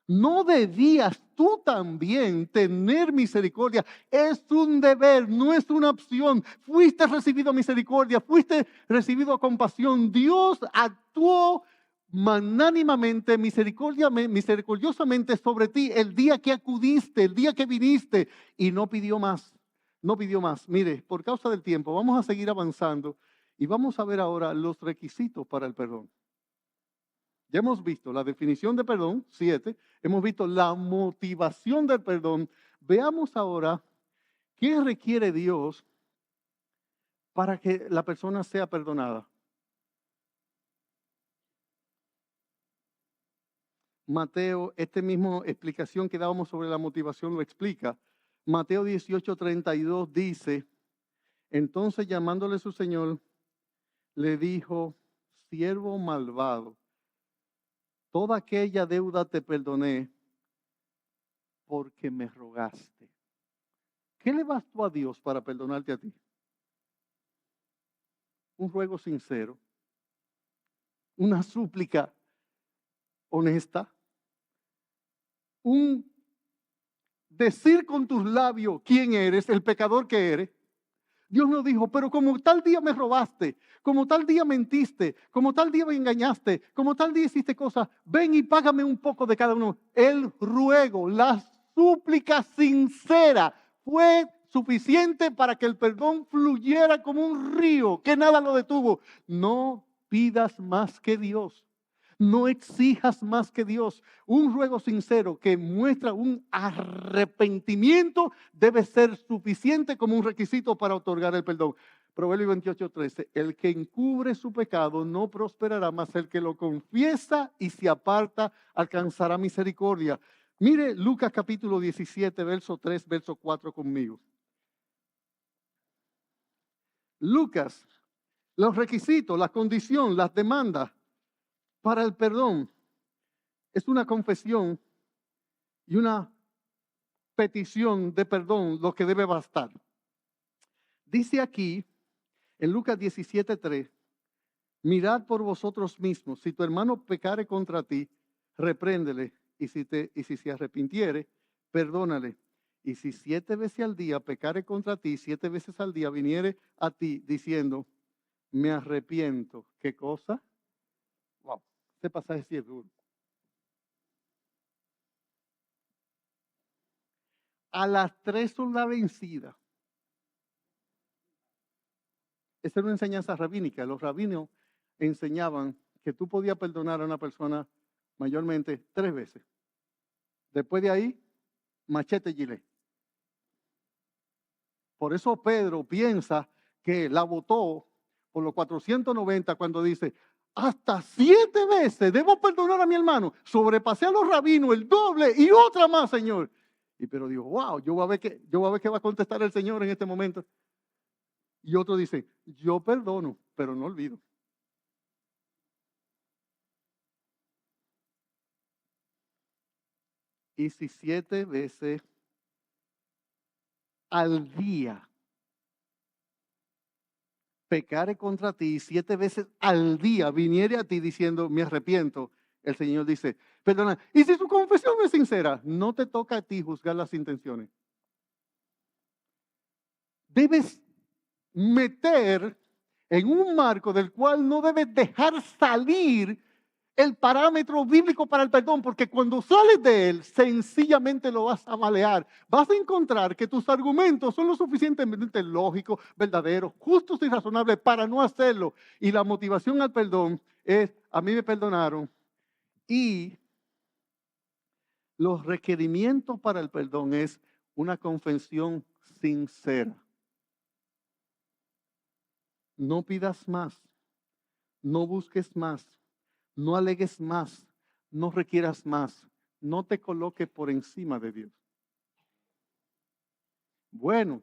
S1: ¿No debías tú también tener misericordia? Es un deber, no es una opción. Fuiste recibido misericordia, fuiste recibido compasión. Dios actuó magnánimamente, misericordiosamente sobre ti el día que acudiste, el día que viniste y no pidió más. No pidió más. Mire, por causa del tiempo, vamos a seguir avanzando y vamos a ver ahora los requisitos para el perdón. Ya hemos visto la definición de perdón, 7. Hemos visto la motivación del perdón. Veamos ahora qué requiere Dios para que la persona sea perdonada. Mateo, esta misma explicación que dábamos sobre la motivación lo explica. Mateo 18:32 dice, entonces llamándole su señor, le dijo, siervo malvado, toda aquella deuda te perdoné porque me rogaste. ¿Qué le vas tú a Dios para perdonarte a ti? Un ruego sincero, una súplica honesta, un decir con tus labios quién eres, el pecador que eres. Dios nos dijo, pero como tal día me robaste, como tal día mentiste, como tal día me engañaste, como tal día hiciste cosas, ven y págame un poco de cada uno. El ruego, la súplica sincera fue suficiente para que el perdón fluyera como un río, que nada lo detuvo. No pidas más que Dios. No exijas más que Dios. Un ruego sincero que muestra un arrepentimiento debe ser suficiente como un requisito para otorgar el perdón. Proverbio 28:13, el que encubre su pecado no prosperará, mas el que lo confiesa y se aparta alcanzará misericordia. Mire Lucas capítulo 17, verso 3, verso 4 conmigo. Lucas, los requisitos, la condición, las demandas para el perdón es una confesión y una petición de perdón lo que debe bastar. Dice aquí en Lucas 17:3, mirad por vosotros mismos, si tu hermano pecare contra ti, repréndele, y si se arrepintiere, perdónale. Y si 7 veces al día pecare contra ti, 7 veces al día viniere a ti diciendo, me arrepiento. ¿Qué cosa? Wow, este pasaje sí es duro. A las 3 son la vencida. Esa era una enseñanza rabínica. Los rabinos enseñaban que tú podías perdonar a una persona mayormente 3 veces. Después de ahí, machete gilet. Por eso Pedro piensa que la votó por los 490 cuando dice, hasta 7 veces debo perdonar a mi hermano. Sobrepasé a los rabinos el doble y otra más, Señor. Y Pedro dijo, wow, yo voy a ver qué va a contestar el Señor en este momento. Y otro dice, yo perdono, pero no olvido. Y si 7 veces al día pecare contra ti, 7 veces al día viniere a ti diciendo, me arrepiento, el Señor dice, perdona. Y si su confesión no es sincera, no te toca a ti juzgar las intenciones. Debes meter en un marco del cual no debes dejar salir el parámetro bíblico para el perdón, porque cuando sales de él, sencillamente lo vas a malear. Vas a encontrar que tus argumentos son lo suficientemente lógicos, verdaderos, justos y razonables para no hacerlo. Y la motivación al perdón es, a mí me perdonaron. Y los requerimientos para el perdón es una confesión sincera. No pidas más, no busques más, no alegues más, no requieras más, no te coloques por encima de Dios. Bueno,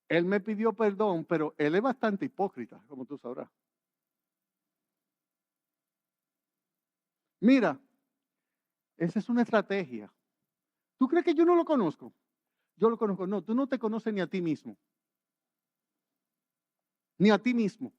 S1: él me pidió perdón, pero él es bastante hipócrita, como tú sabrás. Mira, esa es una estrategia. ¿Tú crees que yo no lo conozco? Yo lo conozco. No, tú no te conoces ni a ti mismo. Ni a ti mismo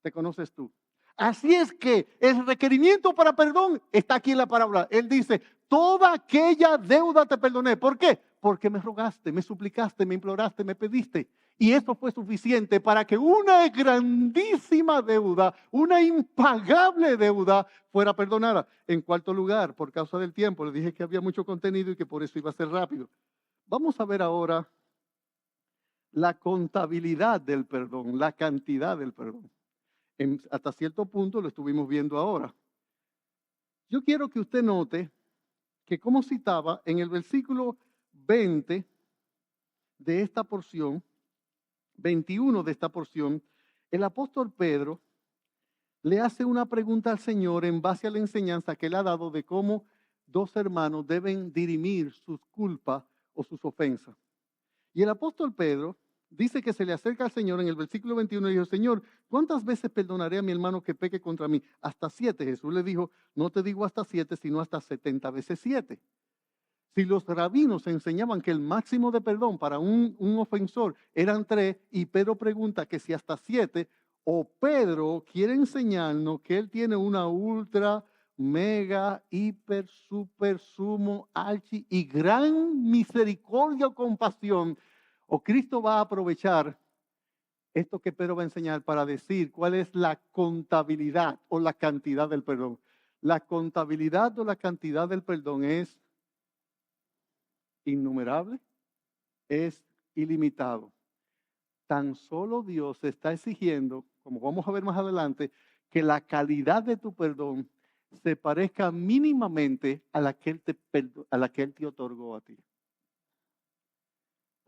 S1: te conoces tú. Así es que el requerimiento para perdón está aquí en la parábola. Él dice, toda aquella deuda te perdoné. ¿Por qué? Porque me rogaste, me suplicaste, me imploraste, me pediste. Y eso fue suficiente para que una grandísima deuda, una impagable deuda, fuera perdonada. En cuarto lugar, por causa del tiempo, le dije que había mucho contenido y que por eso iba a ser rápido. Vamos a ver ahora la contabilidad del perdón, la cantidad del perdón. Hasta cierto punto lo estuvimos viendo ahora. Yo quiero que usted note que, como citaba en el versículo 20 de esta porción, 21 de esta porción, el apóstol Pedro le hace una pregunta al Señor en base a la enseñanza que él ha dado de cómo 2 hermanos deben dirimir sus culpas o sus ofensas. Y el apóstol Pedro dice que se le acerca al Señor en el versículo 21 y dijo, Señor, ¿cuántas veces perdonaré a mi hermano que peque contra mí? Hasta 7. Jesús le dijo, no te digo hasta 7, sino hasta 70 veces 7. Si los rabinos enseñaban que el máximo de perdón para un ofensor eran 3, y Pedro pregunta que si hasta 7, o Pedro quiere enseñarnos que él tiene una ultra, mega, hiper, super, sumo, archi y gran misericordia o compasión, o Cristo va a aprovechar esto que Pedro va a enseñar para decir cuál es la contabilidad o la cantidad del perdón. La contabilidad o la cantidad del perdón es innumerable, es ilimitado. Tan solo Dios está exigiendo, como vamos a ver más adelante, que la calidad de tu perdón se parezca mínimamente a la que Él te otorgó a ti.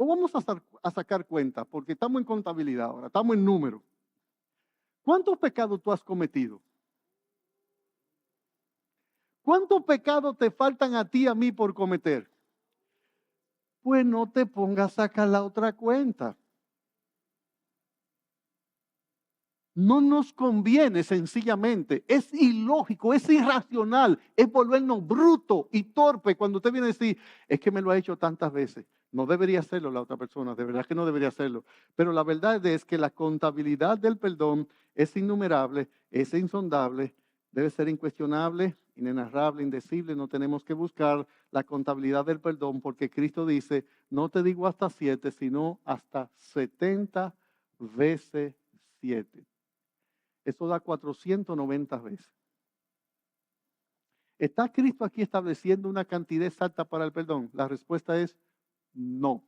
S1: O vamos a sacar cuenta, porque estamos en contabilidad ahora, estamos en número. ¿Cuántos pecados tú has cometido? ¿Cuántos pecados te faltan a ti y a mí por cometer? Pues no te pongas a sacar la otra cuenta. No nos conviene sencillamente, es ilógico, es irracional, es volvernos bruto y torpe cuando usted viene a decir, es que me lo ha hecho tantas veces. No debería hacerlo la otra persona, de verdad que no debería hacerlo. Pero la verdad es que la contabilidad del perdón es innumerable, es insondable, debe ser incuestionable, inenarrable, indecible. No tenemos que buscar la contabilidad del perdón porque Cristo dice, no te digo hasta 7, sino hasta 70 veces 7. Eso da 490 veces. ¿Está Cristo aquí estableciendo una cantidad exacta para el perdón? La respuesta es no.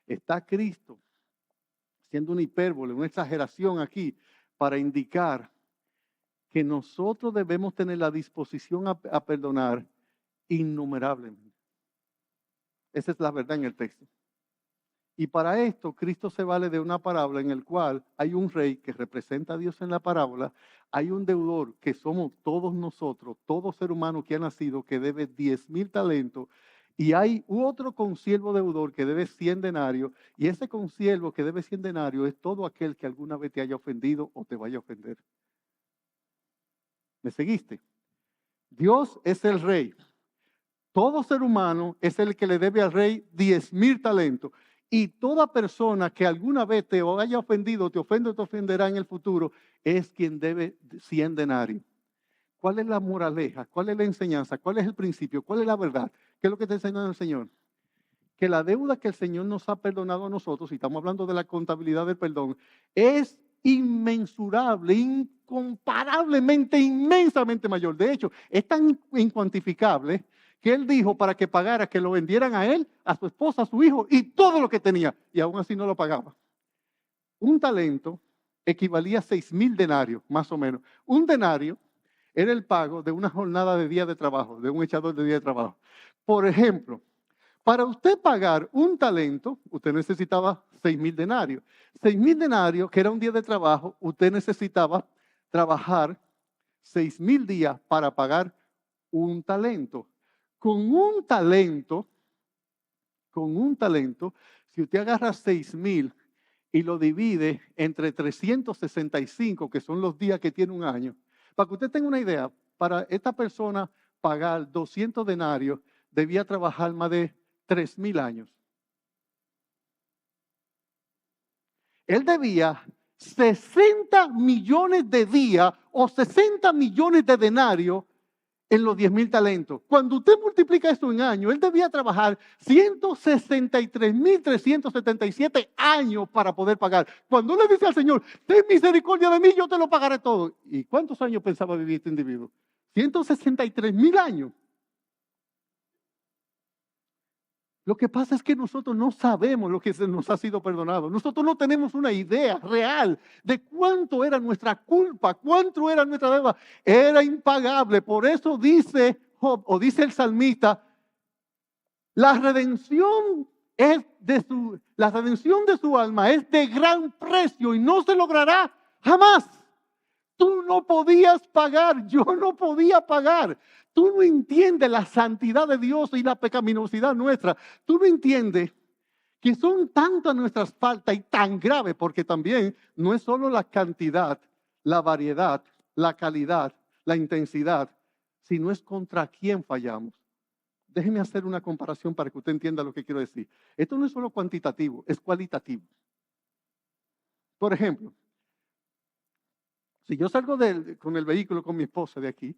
S1: ¿Está Cristo siendo una hipérbole, una exageración aquí para indicar que nosotros debemos tener la disposición a perdonar innumerablemente? Esa es la verdad en el texto. Y para esto, Cristo se vale de una parábola en la cual hay un rey que representa a Dios en la parábola, hay un deudor que somos todos nosotros, todo ser humano que ha nacido que debe 10,000 talentos, y hay otro consiervo deudor que debe 100 denarios, y ese consiervo que debe 100 denarios es todo aquel que alguna vez te haya ofendido o te vaya a ofender. ¿Me seguiste? Dios es el rey. Todo ser humano es el que le debe al rey 10,000 talentos. Y toda persona que alguna vez te haya ofendido, te ofende o te ofenderá en el futuro, es quien debe 100 denarios. ¿Cuál es la moraleja? ¿Cuál es la enseñanza? ¿Cuál es el principio? ¿Cuál es la verdad? ¿Qué es lo que te enseña el Señor? Que la deuda que el Señor nos ha perdonado a nosotros, y estamos hablando de la contabilidad del perdón, es inmensurable, incomparablemente, inmensamente mayor. De hecho, es tan incuantificable que Él dijo para que pagara, que lo vendieran a Él, a su esposa, a su hijo y todo lo que tenía. Y aún así no lo pagaba. Un talento equivalía a 6,000 denarios, más o menos. Un denario era el pago de una jornada de día de trabajo, de un echador de día de trabajo. Por ejemplo, para usted pagar un talento, usted necesitaba 6,000 denarios. 6,000 denarios, que era un día de trabajo, usted necesitaba trabajar 6,000 días para pagar un talento. Con un talento, si usted agarra 6,000 y lo divide entre 365, que son los días que tiene un año, para que usted tenga una idea, para esta persona pagar 200 denarios, debía trabajar más de 3,000 años. Él debía 60 millones de días o 60 millones de denarios en los 10,000 talentos. Cuando usted multiplica esto en años, él debía trabajar 163,377 años para poder pagar. Cuando le dice al Señor, ten misericordia de mí, yo te lo pagaré todo. ¿Y cuántos años pensaba vivir este individuo? 163,000 años. Lo que pasa es que nosotros no sabemos lo que nos ha sido perdonado. Nosotros no tenemos una idea real de cuánto era nuestra culpa, cuánto era nuestra deuda. Era impagable. Por eso dice Job, o dice el salmista, la redención de su alma es de gran precio y no se logrará jamás. Tú no podías pagar, yo no podía pagar. Tú no entiendes la santidad de Dios y la pecaminosidad nuestra. Tú no entiendes que son tantas nuestras faltas y tan graves, porque también no es solo la cantidad, la variedad, la calidad, la intensidad, sino es contra quién fallamos. Déjeme hacer una comparación para que usted entienda lo que quiero decir. Esto no es solo cuantitativo, es cualitativo. Por ejemplo, si yo salgo con el vehículo con mi esposa de aquí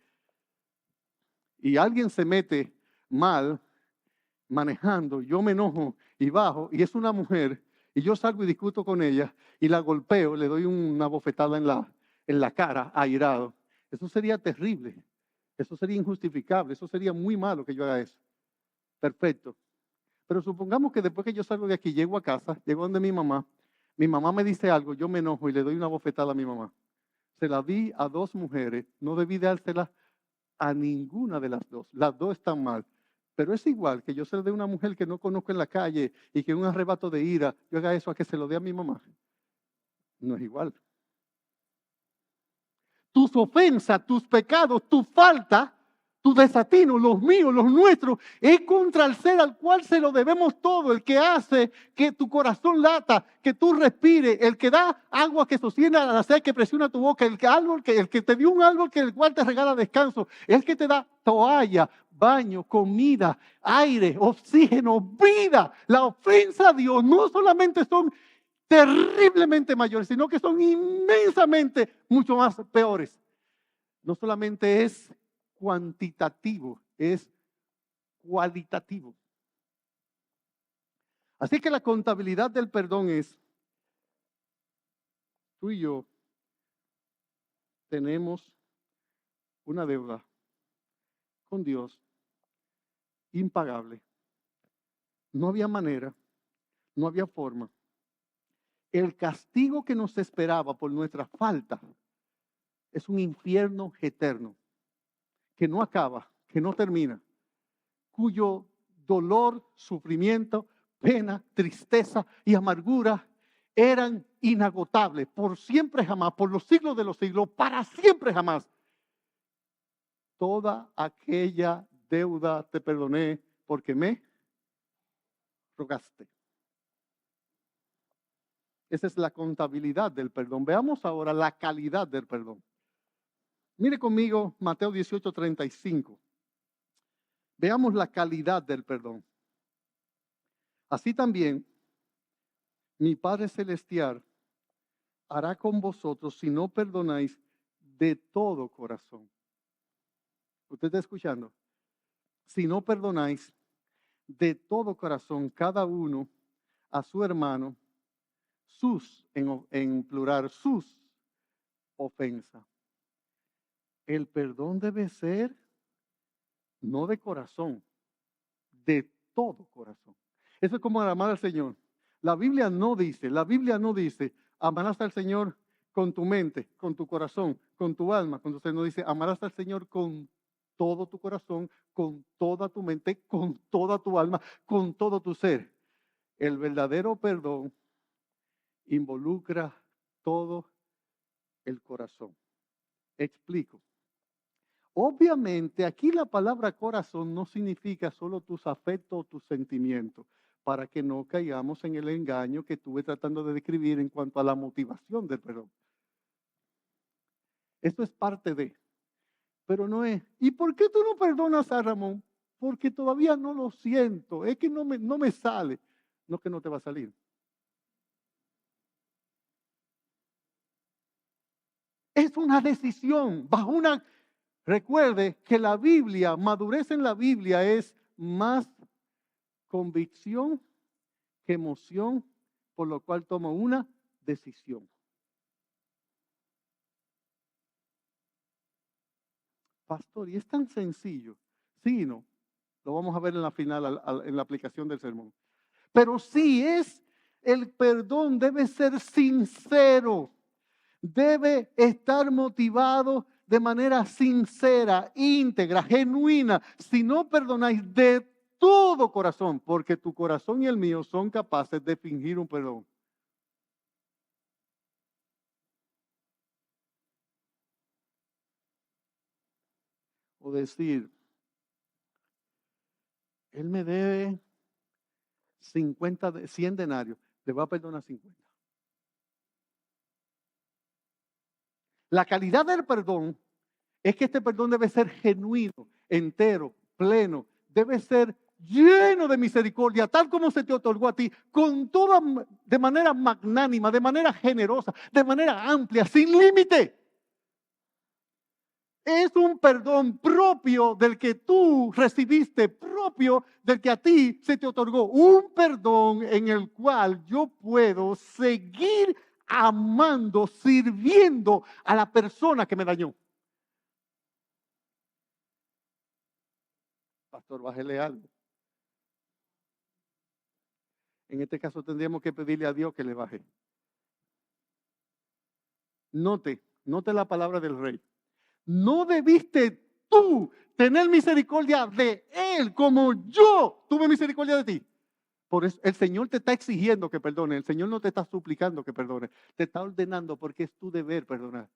S1: y alguien se mete mal manejando, yo me enojo y bajo y es una mujer y yo salgo y discuto con ella y la golpeo, le doy una bofetada en la cara, airado. Eso sería terrible, eso sería injustificable, eso sería muy malo que yo haga eso. Perfecto. Pero supongamos que después que yo salgo de aquí, llego a casa, llego donde mi mamá me dice algo, yo me enojo y le doy una bofetada a mi mamá. Se la di a dos mujeres, no debí dársela a ninguna de las dos. Las dos están mal. Pero es igual que yo se lo dé a una mujer que no conozco en la calle y que en un arrebato de ira yo haga eso a que se lo dé a mi mamá. No es igual. Tus ofensas, tus pecados, tu falta, tu desatino, los míos, los nuestros, es contra el ser al cual se lo debemos todo, el que hace que tu corazón lata, que tú respires, el que da agua que sostiene a la sed, que presiona tu boca, el que te dio un árbol que el cual te regala descanso, el que te da toalla, baño, comida, aire, oxígeno, vida. La ofensa a Dios no solamente son terriblemente mayores, sino que son inmensamente mucho más peores. No solamente es cuantitativo, es cualitativo. Así que la contabilidad del perdón es, tú y yo tenemos una deuda con Dios impagable. No había manera, no había forma. El castigo que nos esperaba por nuestra falta es un infierno eterno, que no acaba, que no termina, cuyo dolor, sufrimiento, pena, tristeza y amargura eran inagotables por siempre jamás, por los siglos de los siglos, para siempre jamás. Toda aquella deuda te perdoné porque me rogaste. Esa es la contabilidad del perdón. Veamos ahora la calidad del perdón. Mire conmigo Mateo 18:35. Veamos la calidad del perdón. Así también, mi Padre Celestial hará con vosotros si no perdonáis de todo corazón. ¿Usted está escuchando? Si no perdonáis de todo corazón cada uno a su hermano, en plural, sus ofensas. El perdón debe ser no de corazón, de todo corazón. Eso es como amar al Señor. La Biblia no dice, amarás al Señor con tu mente, con tu corazón, con tu alma. Cuando usted no dice, amarás al Señor con todo tu corazón, con toda tu mente, con toda tu alma, con todo tu ser. El verdadero perdón involucra todo el corazón. Explico. Obviamente, aquí la palabra corazón no significa solo tus afectos o tus sentimientos, para que no caigamos en el engaño que estuve tratando de describir en cuanto a la motivación del perdón. Esto es parte de, pero no es. ¿Y por qué tú no perdonas a Ramón? Porque todavía no lo siento, es que no me sale. No que no te va a salir. Es una decisión, bajo una... Recuerde que la Biblia, madurez en la Biblia es más convicción que emoción, por lo cual toma una decisión. Pastor, y es tan sencillo. Sí y no. Lo vamos a ver en la final, en la aplicación del sermón. Pero sí es, el perdón debe ser sincero. Debe estar motivado de manera sincera, íntegra, genuina. Si no perdonáis de todo corazón, porque tu corazón y el mío son capaces de fingir un perdón. O decir, él me debe 100 denarios, le voy a perdonar 50. La calidad del perdón es que este perdón debe ser genuino, entero, pleno, debe ser lleno de misericordia, tal como se te otorgó a ti, de manera magnánima, de manera generosa, de manera amplia, sin límite. Es un perdón propio del que tú recibiste, propio del que a ti se te otorgó. Un perdón en el cual yo puedo seguir amando, sirviendo a la persona que me dañó. Pastor, bájele algo. En este caso tendríamos que pedirle a Dios que le baje. Note la palabra del rey. No debiste tú tener misericordia de Él como yo tuve misericordia de ti. Por eso el Señor te está exigiendo que perdone. El Señor no te está suplicando que perdone. Te está ordenando porque es tu deber perdonar.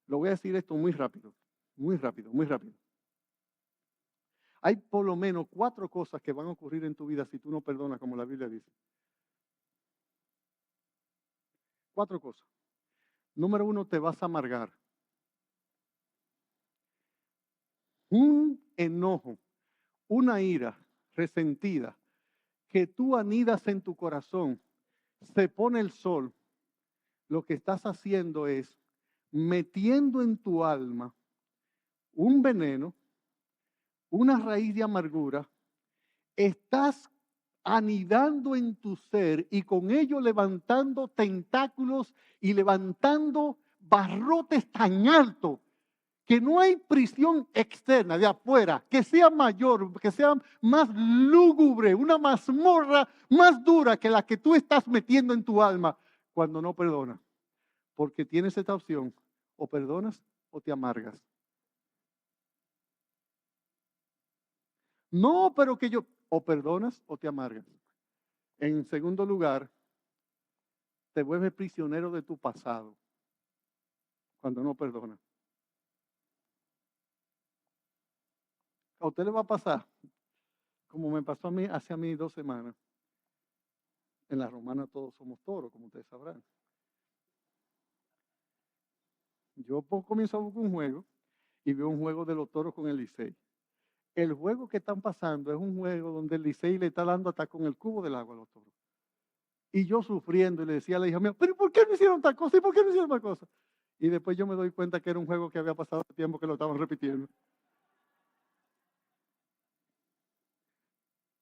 S1: Lo voy a decir esto muy rápido, muy rápido, muy rápido. Hay por lo menos 4 cosas que van a ocurrir en tu vida si tú no perdonas, como la Biblia dice. 4 cosas. Número 1, te vas a amargar. Un enojo, una ira resentida que tú anidas en tu corazón, se pone el sol, lo que estás haciendo es metiendo en tu alma un veneno, una raíz de amargura, estás anidando en tu ser y con ello levantando tentáculos y levantando barrotes tan altos que no hay prisión externa de afuera que sea mayor, que sea más lúgubre, una mazmorra más dura que la que tú estás metiendo en tu alma cuando no perdonas. Porque tienes esta opción, o perdonas o te amargas. No, pero que yo, o perdonas o te amargas. En segundo lugar, te vuelves prisionero de tu pasado cuando no perdonas. A usted le va a pasar, como me pasó a mí hace 2 semanas. En la romana todos somos toros, como ustedes sabrán. Yo comienzo a buscar un juego y veo un juego de los toros con el Licey. El juego que están pasando es un juego donde el Licey le está dando hasta con el cubo del agua a los toros. Y yo sufriendo y le decía a la hija mía, pero ¿por qué no hicieron tal cosa? ¿Y por qué no hicieron tal cosa? Y después yo me doy cuenta que era un juego que había pasado hace tiempo que lo estaban repitiendo.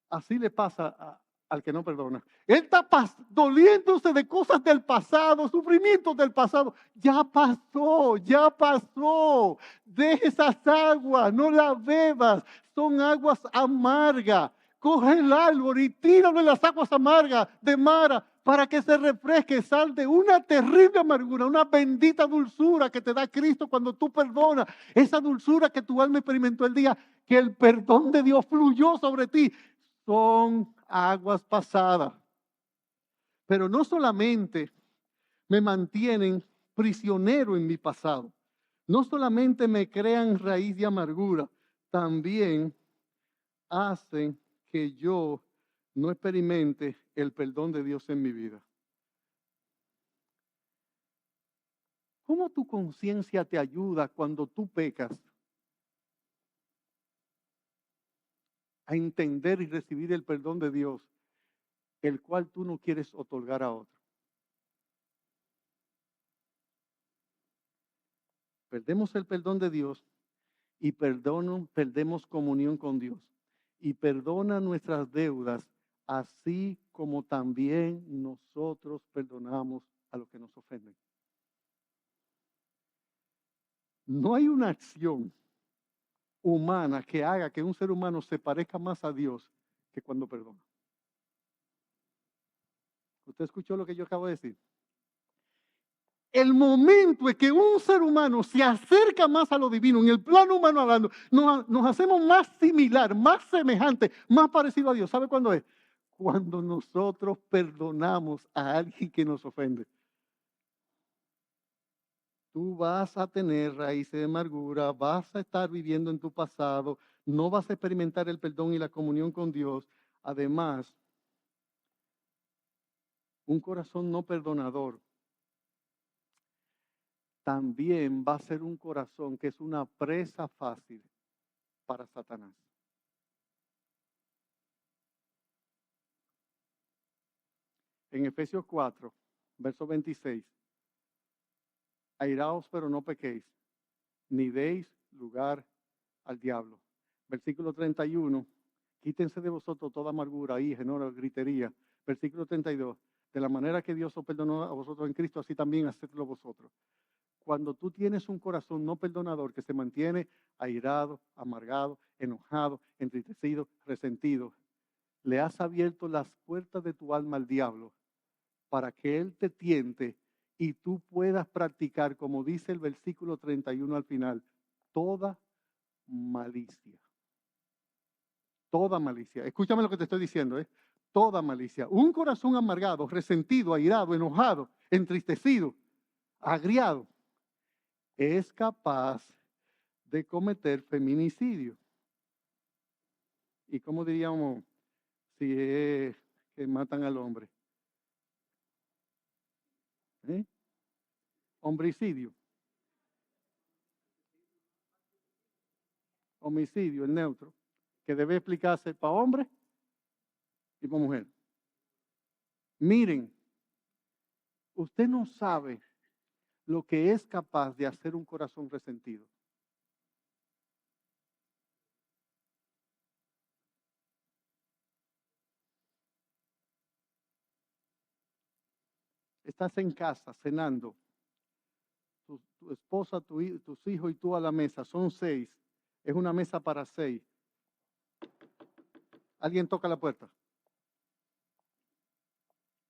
S1: Así le pasa al que no perdona. Él está doliéndose de cosas del pasado, sufrimientos del pasado. Ya pasó, ya pasó. Deja esas aguas, no las bebas. Son aguas amargas. Coge el árbol y tíralo en las aguas amargas de Mara para que se refresque, sal de una terrible amargura, una bendita dulzura que te da Cristo cuando tú perdonas. Esa dulzura que tu alma experimentó el día que el perdón de Dios fluyó sobre ti. Son aguas pasadas. Pero no solamente me mantienen prisionero en mi pasado, no solamente me crean raíz de amargura, también hacen que yo no experimente el perdón de Dios en mi vida. ¿Cómo tu conciencia te ayuda cuando tú pecas a entender y recibir el perdón de Dios, el cual tú no quieres otorgar a otro? Perdemos el perdón de Dios y perdemos comunión con Dios. Y perdona nuestras deudas, así como también nosotros perdonamos a los que nos ofenden. No hay una acción humana que haga que un ser humano se parezca más a Dios que cuando perdona. ¿Usted escuchó lo que yo acabo de decir? El momento en que un ser humano se acerca más a lo divino, en el plano humano hablando, nos hacemos más similar, más semejante, más parecido a Dios. ¿Sabe cuándo es? Cuando nosotros perdonamos a alguien que nos ofende. Tú vas a tener raíces de amargura, vas a estar viviendo en tu pasado, no vas a experimentar el perdón y la comunión con Dios. Además, un corazón no perdonador también va a ser un corazón que es una presa fácil para Satanás. En Efesios 4, verso 26, airaos pero no pequéis, ni deis lugar al diablo. Versículo 31, quítense de vosotros toda amargura, ira, enojo, gritería. Versículo 32, de la manera que Dios os perdonó a vosotros en Cristo, así también hacedlo vosotros. Cuando tú tienes un corazón no perdonador que se mantiene airado, amargado, enojado, entristecido, resentido, le has abierto las puertas de tu alma al diablo para que él te tiente y tú puedas practicar, como dice el versículo 31 al final, toda malicia. Toda malicia. Escúchame lo que te estoy diciendo, ¿eh? Toda malicia. Un corazón amargado, resentido, airado, enojado, entristecido, agriado, es capaz de cometer feminicidio. ¿Y cómo diríamos si es que matan al hombre? Homicidio. Homicidio, el neutro, que debe explicarse para hombre y para mujer. Miren, usted no sabe lo que es capaz de hacer un corazón resentido. Estás en casa cenando, tu esposa, tus hijos y tú a la mesa, son 6, es una mesa para 6. Alguien toca la puerta.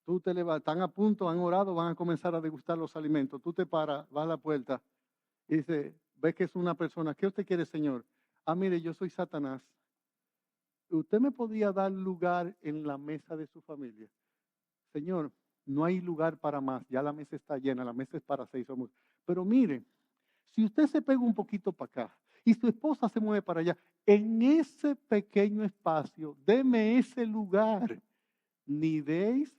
S1: Tú te levantas, están a punto, han orado, van a comenzar a degustar los alimentos. Tú te paras, vas a la puerta y dices, ves que es una persona, ¿qué usted quiere, señor? Ah, mire, yo soy Satanás. ¿Usted me podía dar lugar en la mesa de su familia? Señor, no hay lugar para más, ya la mesa está llena, la mesa es para 6 somos. Pero mire, si usted se pega un poquito para acá y su esposa se mueve para allá, en ese pequeño espacio, deme ese lugar, ni deis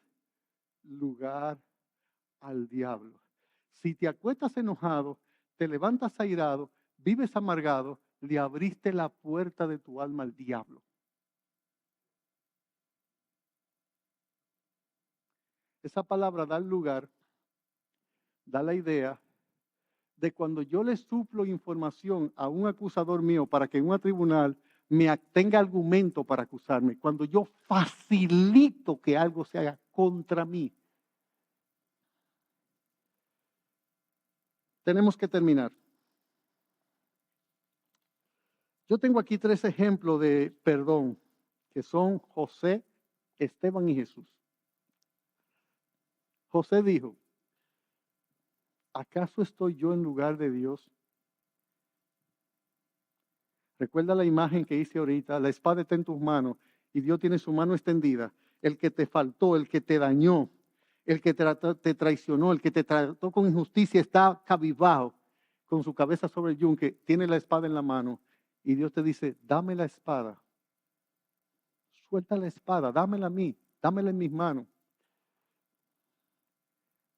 S1: lugar al diablo. Si te acuestas enojado, te levantas airado, vives amargado, le abriste la puerta de tu alma al diablo. Esa palabra dar lugar, da la idea de cuando yo le suplo información a un acusador mío para que en un tribunal me tenga argumento para acusarme, cuando yo facilito que algo se haga contra mí. Tenemos que terminar. Yo tengo aquí 3 ejemplos de perdón, que son José, Esteban y Jesús. José dijo, ¿acaso estoy yo en lugar de Dios? Recuerda la imagen que hice ahorita, la espada está en tus manos y Dios tiene su mano extendida. El que te faltó, el que te dañó, el que te traicionó, el que te trató con injusticia está cabizbajo, con su cabeza sobre el yunque, tiene la espada en la mano y Dios te dice, dame la espada. Suelta la espada, dámela a mí, dámela en mis manos.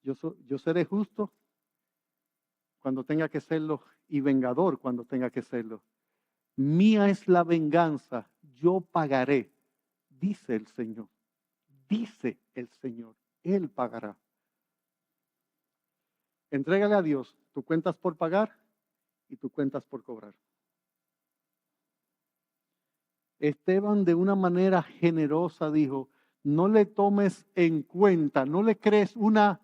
S1: Yo seré justo cuando tenga que serlo y vengador cuando tenga que serlo. Mía es la venganza, yo pagaré, dice el Señor. Dice el Señor, Él pagará. Entrégale a Dios, tú cuentas por pagar y tú cuentas por cobrar. Esteban de una manera generosa dijo, no le tomes en cuenta, no le crees una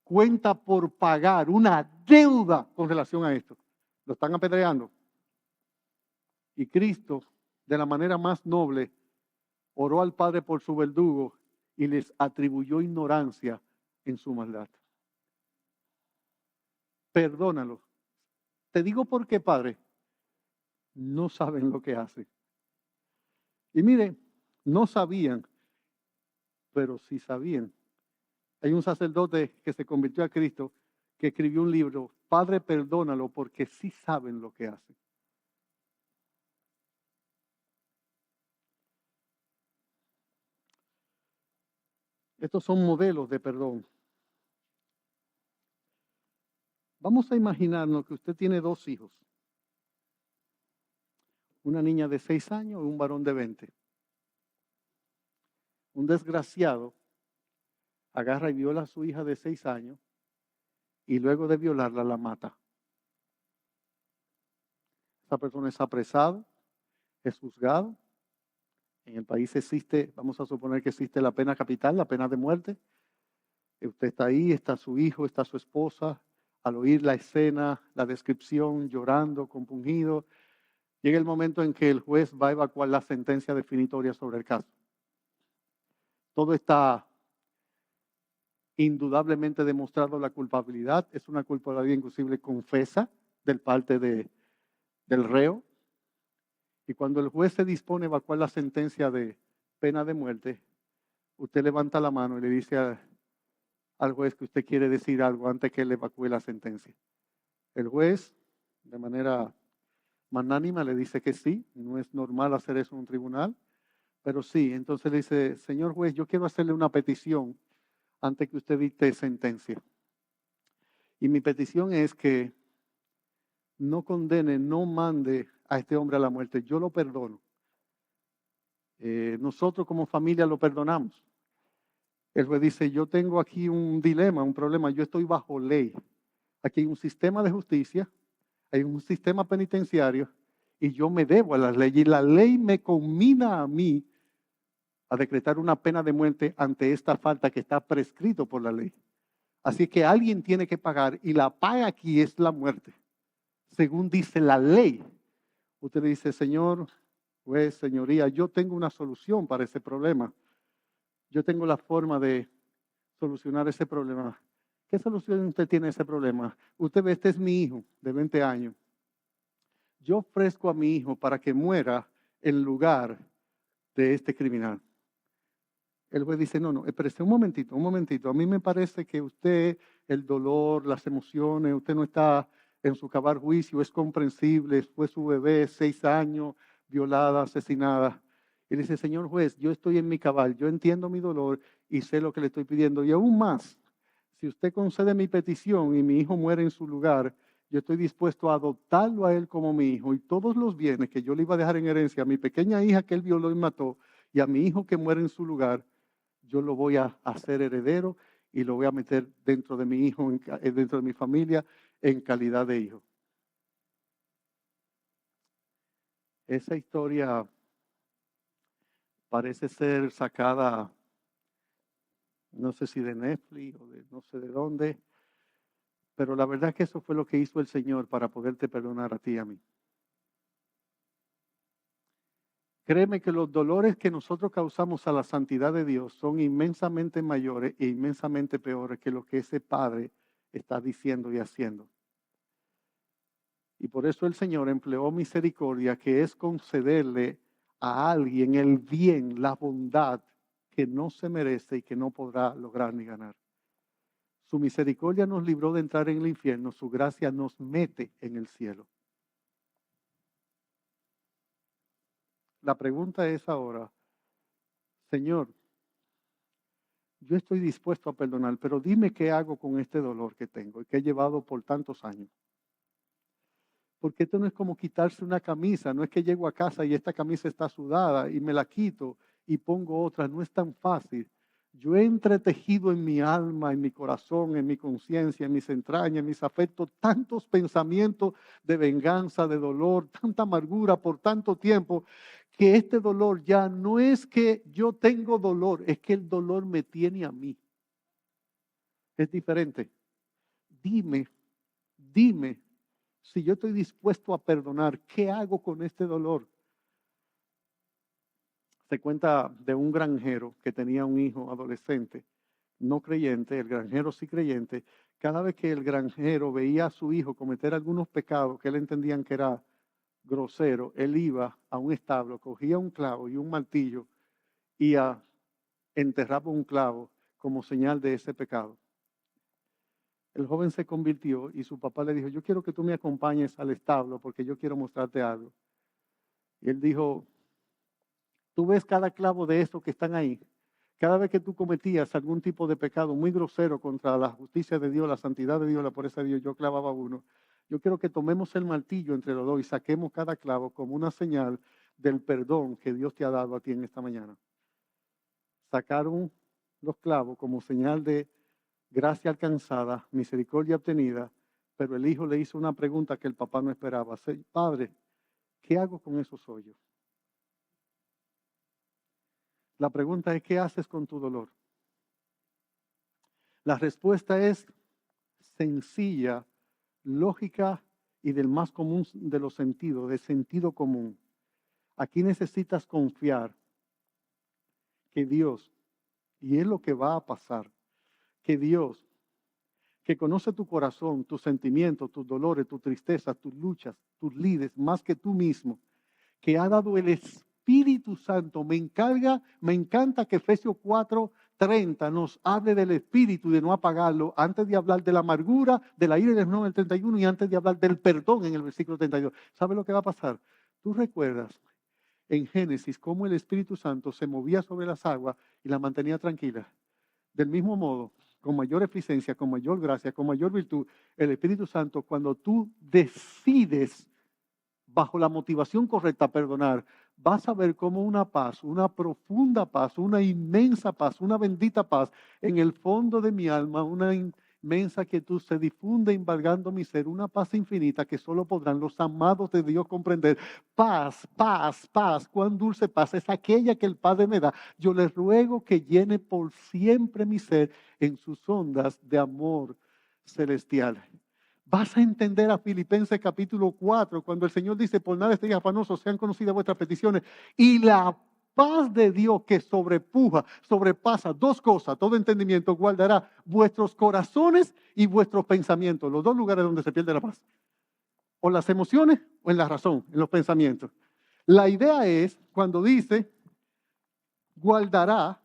S1: cuenta por pagar, una deuda con relación a esto. Lo están apedreando. Y Cristo, de la manera más noble, oró al Padre por su verdugo y les atribuyó ignorancia en su maldad. Perdónalo. Te digo por qué, Padre. No saben lo que hacen. Y mire, no sabían, pero sí sabían. Hay un sacerdote que se convirtió a Cristo que escribió un libro, Padre, perdónalo porque sí saben lo que hacen. Estos son modelos de perdón. Vamos a imaginarnos que usted tiene 2 hijos. Una niña de 6 años y un varón de 20. Un desgraciado agarra y viola a su hija de 6 años y luego de violarla la mata. Esa persona es apresado, es juzgado. En el país existe, vamos a suponer que existe la pena capital, la pena de muerte. Usted está ahí, está su hijo, está su esposa. Al oír la escena, la descripción, llorando, compungido, llega el momento en que el juez va a evacuar la sentencia definitoria sobre el caso. Todo está indudablemente demostrado la culpabilidad, es una culpabilidad inclusive confesa del parte del reo. Y cuando el juez se dispone a evacuar la sentencia de pena de muerte, usted levanta la mano y le dice al juez que usted quiere decir algo antes que él evacúe la sentencia. El juez, de manera magnánima, le dice que sí, no es normal hacer eso en un tribunal, pero sí. Entonces le dice, señor juez, yo quiero hacerle una petición antes que usted dicte sentencia. Y mi petición es que no condene, no mande a este hombre a la muerte. Yo lo perdono. Nosotros como familia lo perdonamos. El juez dice, yo tengo aquí un dilema, un problema. Yo estoy bajo ley. Aquí hay un sistema de justicia, hay un sistema penitenciario y yo me debo a la ley. Y la ley me conmina a mí a decretar una pena de muerte ante esta falta que está prescrito por la ley. Así que alguien tiene que pagar y la paga aquí es la muerte, según dice la ley. Usted le dice, señor juez, señoría, yo tengo una solución para ese problema. Yo tengo la forma de solucionar ese problema. ¿Qué solución usted tiene a ese problema? Usted ve, este es mi hijo de 20 años. Yo ofrezco a mi hijo para que muera en lugar de este criminal. El juez dice, no, espérese un momentito. A mí me parece que usted, el dolor, las emociones, usted no está en su cabal juicio, es comprensible, fue su bebé, 6 años, violada, asesinada. Y dice, señor juez, yo estoy en mi cabal, yo entiendo mi dolor y sé lo que le estoy pidiendo. Y aún más, si usted concede mi petición y mi hijo muere en su lugar, yo estoy dispuesto a adoptarlo a él como mi hijo y todos los bienes que yo le iba a dejar en herencia a mi pequeña hija que él violó y mató y a mi hijo que muere en su lugar, yo lo voy a hacer heredero y lo voy a meter dentro de mi hijo, dentro de mi familia, en calidad de hijo. Esa historia parece ser sacada, no sé si de Netflix o de no sé de dónde, pero la verdad es que eso fue lo que hizo el Señor para poderte perdonar a ti y a mí. Créeme que los dolores que nosotros causamos a la santidad de Dios son inmensamente mayores e inmensamente peores que lo que ese Padre está diciendo y haciendo. Y por eso el Señor empleó misericordia, que es concederle a alguien el bien, la bondad que no se merece y que no podrá lograr ni ganar. Su misericordia nos libró de entrar en el infierno, su gracia nos mete en el cielo. La pregunta es ahora, Señor, yo estoy dispuesto a perdonar, pero dime qué hago con este dolor que tengo y que he llevado por tantos años. Porque esto no es como quitarse una camisa, no es que llego a casa y esta camisa está sudada y me la quito y pongo otra, no es tan fácil. Yo he entretejido en mi alma, en mi corazón, en mi conciencia, en mis entrañas, en mis afectos, tantos pensamientos de venganza, de dolor, tanta amargura por tanto tiempo, que este dolor ya no es que yo tengo dolor, es que el dolor me tiene a mí. Es diferente. Dime, si yo estoy dispuesto a perdonar, ¿qué hago con este dolor? Se cuenta de un granjero que tenía un hijo adolescente, no creyente, el granjero sí creyente. Cada vez que el granjero veía a su hijo cometer algunos pecados que él entendían que era grosero, él iba a un establo, cogía un clavo y un martillo y enterraba un clavo como señal de ese pecado. El joven se convirtió y su papá le dijo, yo quiero que tú me acompañes al establo porque yo quiero mostrarte algo. Y él dijo, tú ves cada clavo de estos que están ahí. Cada vez que tú cometías algún tipo de pecado muy grosero contra la justicia de Dios, la santidad de Dios, la pureza de Dios, yo clavaba uno. Yo quiero que tomemos el martillo entre los dos y saquemos cada clavo como una señal del perdón que Dios te ha dado a ti en esta mañana. Sacaron los clavos como señal de gracia alcanzada, misericordia obtenida, pero el hijo le hizo una pregunta que el papá no esperaba. Padre, ¿qué hago con esos hoyos? La pregunta es, ¿qué haces con tu dolor? La respuesta es sencilla, lógica y del más común de los sentidos, de sentido común. Aquí necesitas confiar que Dios, y es lo que va a pasar, que Dios, que conoce tu corazón, tus sentimientos, tus dolores, tus tristezas, tus luchas, tus lides, más que tú mismo, que ha dado el Espíritu Santo. Me encanta que Efesios 4:30 nos hable del Espíritu y de no apagarlo, antes de hablar de la amargura, de la ira y del enojo en el 31, y antes de hablar del perdón en el versículo 32. ¿Sabes lo que va a pasar? Tú recuerdas en Génesis cómo el Espíritu Santo se movía sobre las aguas y las mantenía tranquilas. Del mismo modo, con mayor eficiencia, con mayor gracia, con mayor virtud, el Espíritu Santo, cuando tú decides bajo la motivación correcta perdonar, vas a ver cómo una paz, una profunda paz, una inmensa paz, una bendita paz en el fondo de mi alma, una inmensa quietud se difunde embargando mi ser, una paz infinita que solo podrán los amados de Dios comprender. Paz, paz, paz, cuán dulce paz es aquella que el Padre me da. Yo le ruego que llene por siempre mi ser en sus ondas de amor celestial. Vas a entender a Filipenses capítulo 4, cuando el Señor dice, por nada estéis afanosos, sean conocidas vuestras peticiones. Y la paz de Dios que sobrepasa dos cosas, todo entendimiento, guardará vuestros corazones y vuestros pensamientos. Los dos lugares donde se pierde la paz. O las emociones o en la razón, en los pensamientos. La idea es, cuando dice, guardará,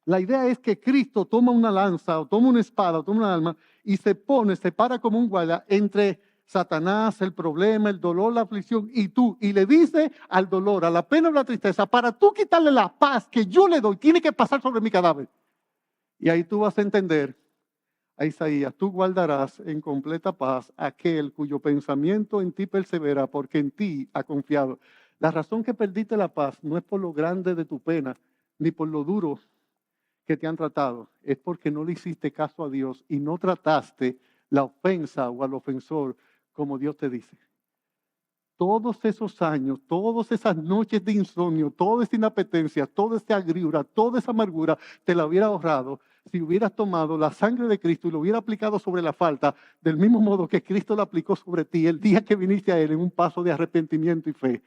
S1: la idea es que Cristo toma una lanza o toma una espada o toma una arma y se para como un guarda entre Satanás, el problema, el dolor, la aflicción y tú. Y le dice al dolor, a la pena o la tristeza, para tú quitarle la paz que yo le doy, tiene que pasar sobre mi cadáver. Y ahí tú vas a entender a Isaías, tú guardarás en completa paz aquel cuyo pensamiento en ti persevera porque en ti ha confiado. La razón que perdiste la paz no es por lo grande de tu pena, ni por lo duro que te han tratado, es porque no le hiciste caso a Dios y no trataste la ofensa o al ofensor como Dios te dice. Todos esos años, todas esas noches de insomnio, toda esa inapetencia, toda esa agriura, toda esa amargura, te la hubiera ahorrado si hubieras tomado la sangre de Cristo y lo hubiera aplicado sobre la falta, del mismo modo que Cristo la aplicó sobre ti el día que viniste a Él en un paso de arrepentimiento y fe.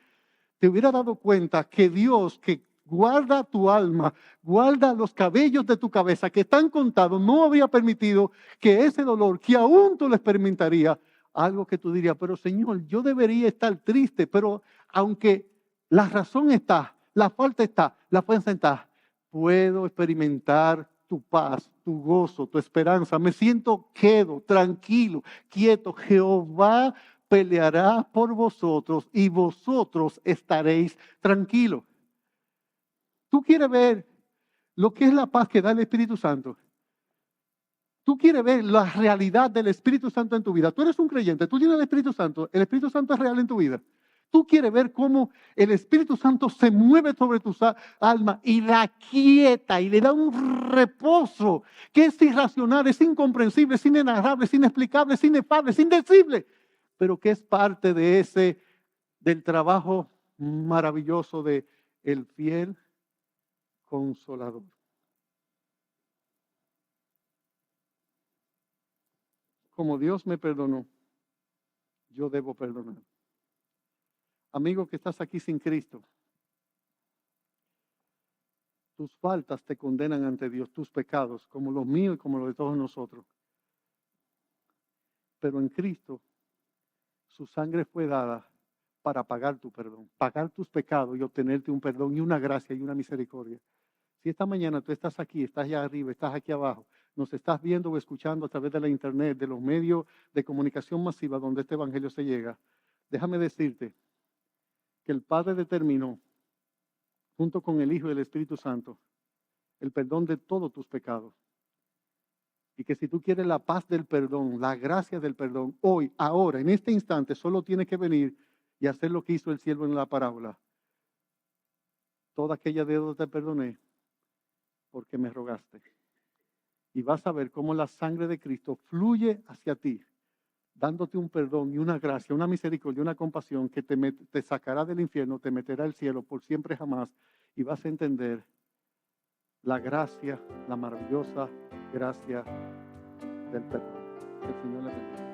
S1: Te hubiera dado cuenta que Dios, que guarda tu alma, guarda los cabellos de tu cabeza que están contados, no habría permitido que ese dolor que aún tú lo experimentarías, algo que tú dirías, pero Señor, yo debería estar triste, pero aunque la razón está, la falta está, la fuerza está, puedo experimentar tu paz, tu gozo, tu esperanza. Me siento quedo, tranquilo, quieto. Jehová peleará por vosotros y vosotros estaréis tranquilos. ¿Tú quieres ver lo que es la paz que da el Espíritu Santo? ¿Tú quieres ver la realidad del Espíritu Santo en tu vida? Tú eres un creyente, tú tienes el Espíritu Santo es real en tu vida. Tú quieres ver cómo el Espíritu Santo se mueve sobre tu alma y la quieta y le da un reposo que es irracional, es incomprensible, es inenarrable, es inexplicable, es inefable, es indecible, pero que es parte de del trabajo maravilloso de el fiel consolador. Como Dios me perdonó, yo debo perdonar. Amigo que estás aquí sin Cristo, tus faltas te condenan ante Dios, tus pecados, como los míos y como los de todos nosotros. Pero en Cristo, su sangre fue dada para pagar tu perdón, pagar tus pecados y obtenerte un perdón y una gracia y una misericordia. Si esta mañana tú estás aquí, estás allá arriba, estás aquí abajo, nos estás viendo o escuchando a través de la internet, de los medios de comunicación masiva donde este evangelio se llega, déjame decirte que el Padre determinó, junto con el Hijo y el Espíritu Santo, el perdón de todos tus pecados. Y que si tú quieres la paz del perdón, la gracia del perdón, hoy, ahora, en este instante, solo tienes que venir y hacer lo que hizo el siervo en la parábola. Toda aquella deuda te perdoné porque me rogaste. Y vas a ver cómo la sangre de Cristo fluye hacia ti, dándote un perdón y una gracia, una misericordia, una compasión que te sacará del infierno, te meterá al cielo por siempre jamás. Y vas a entender la gracia, la maravillosa gracia del perdón. Que el Señor le bendiga.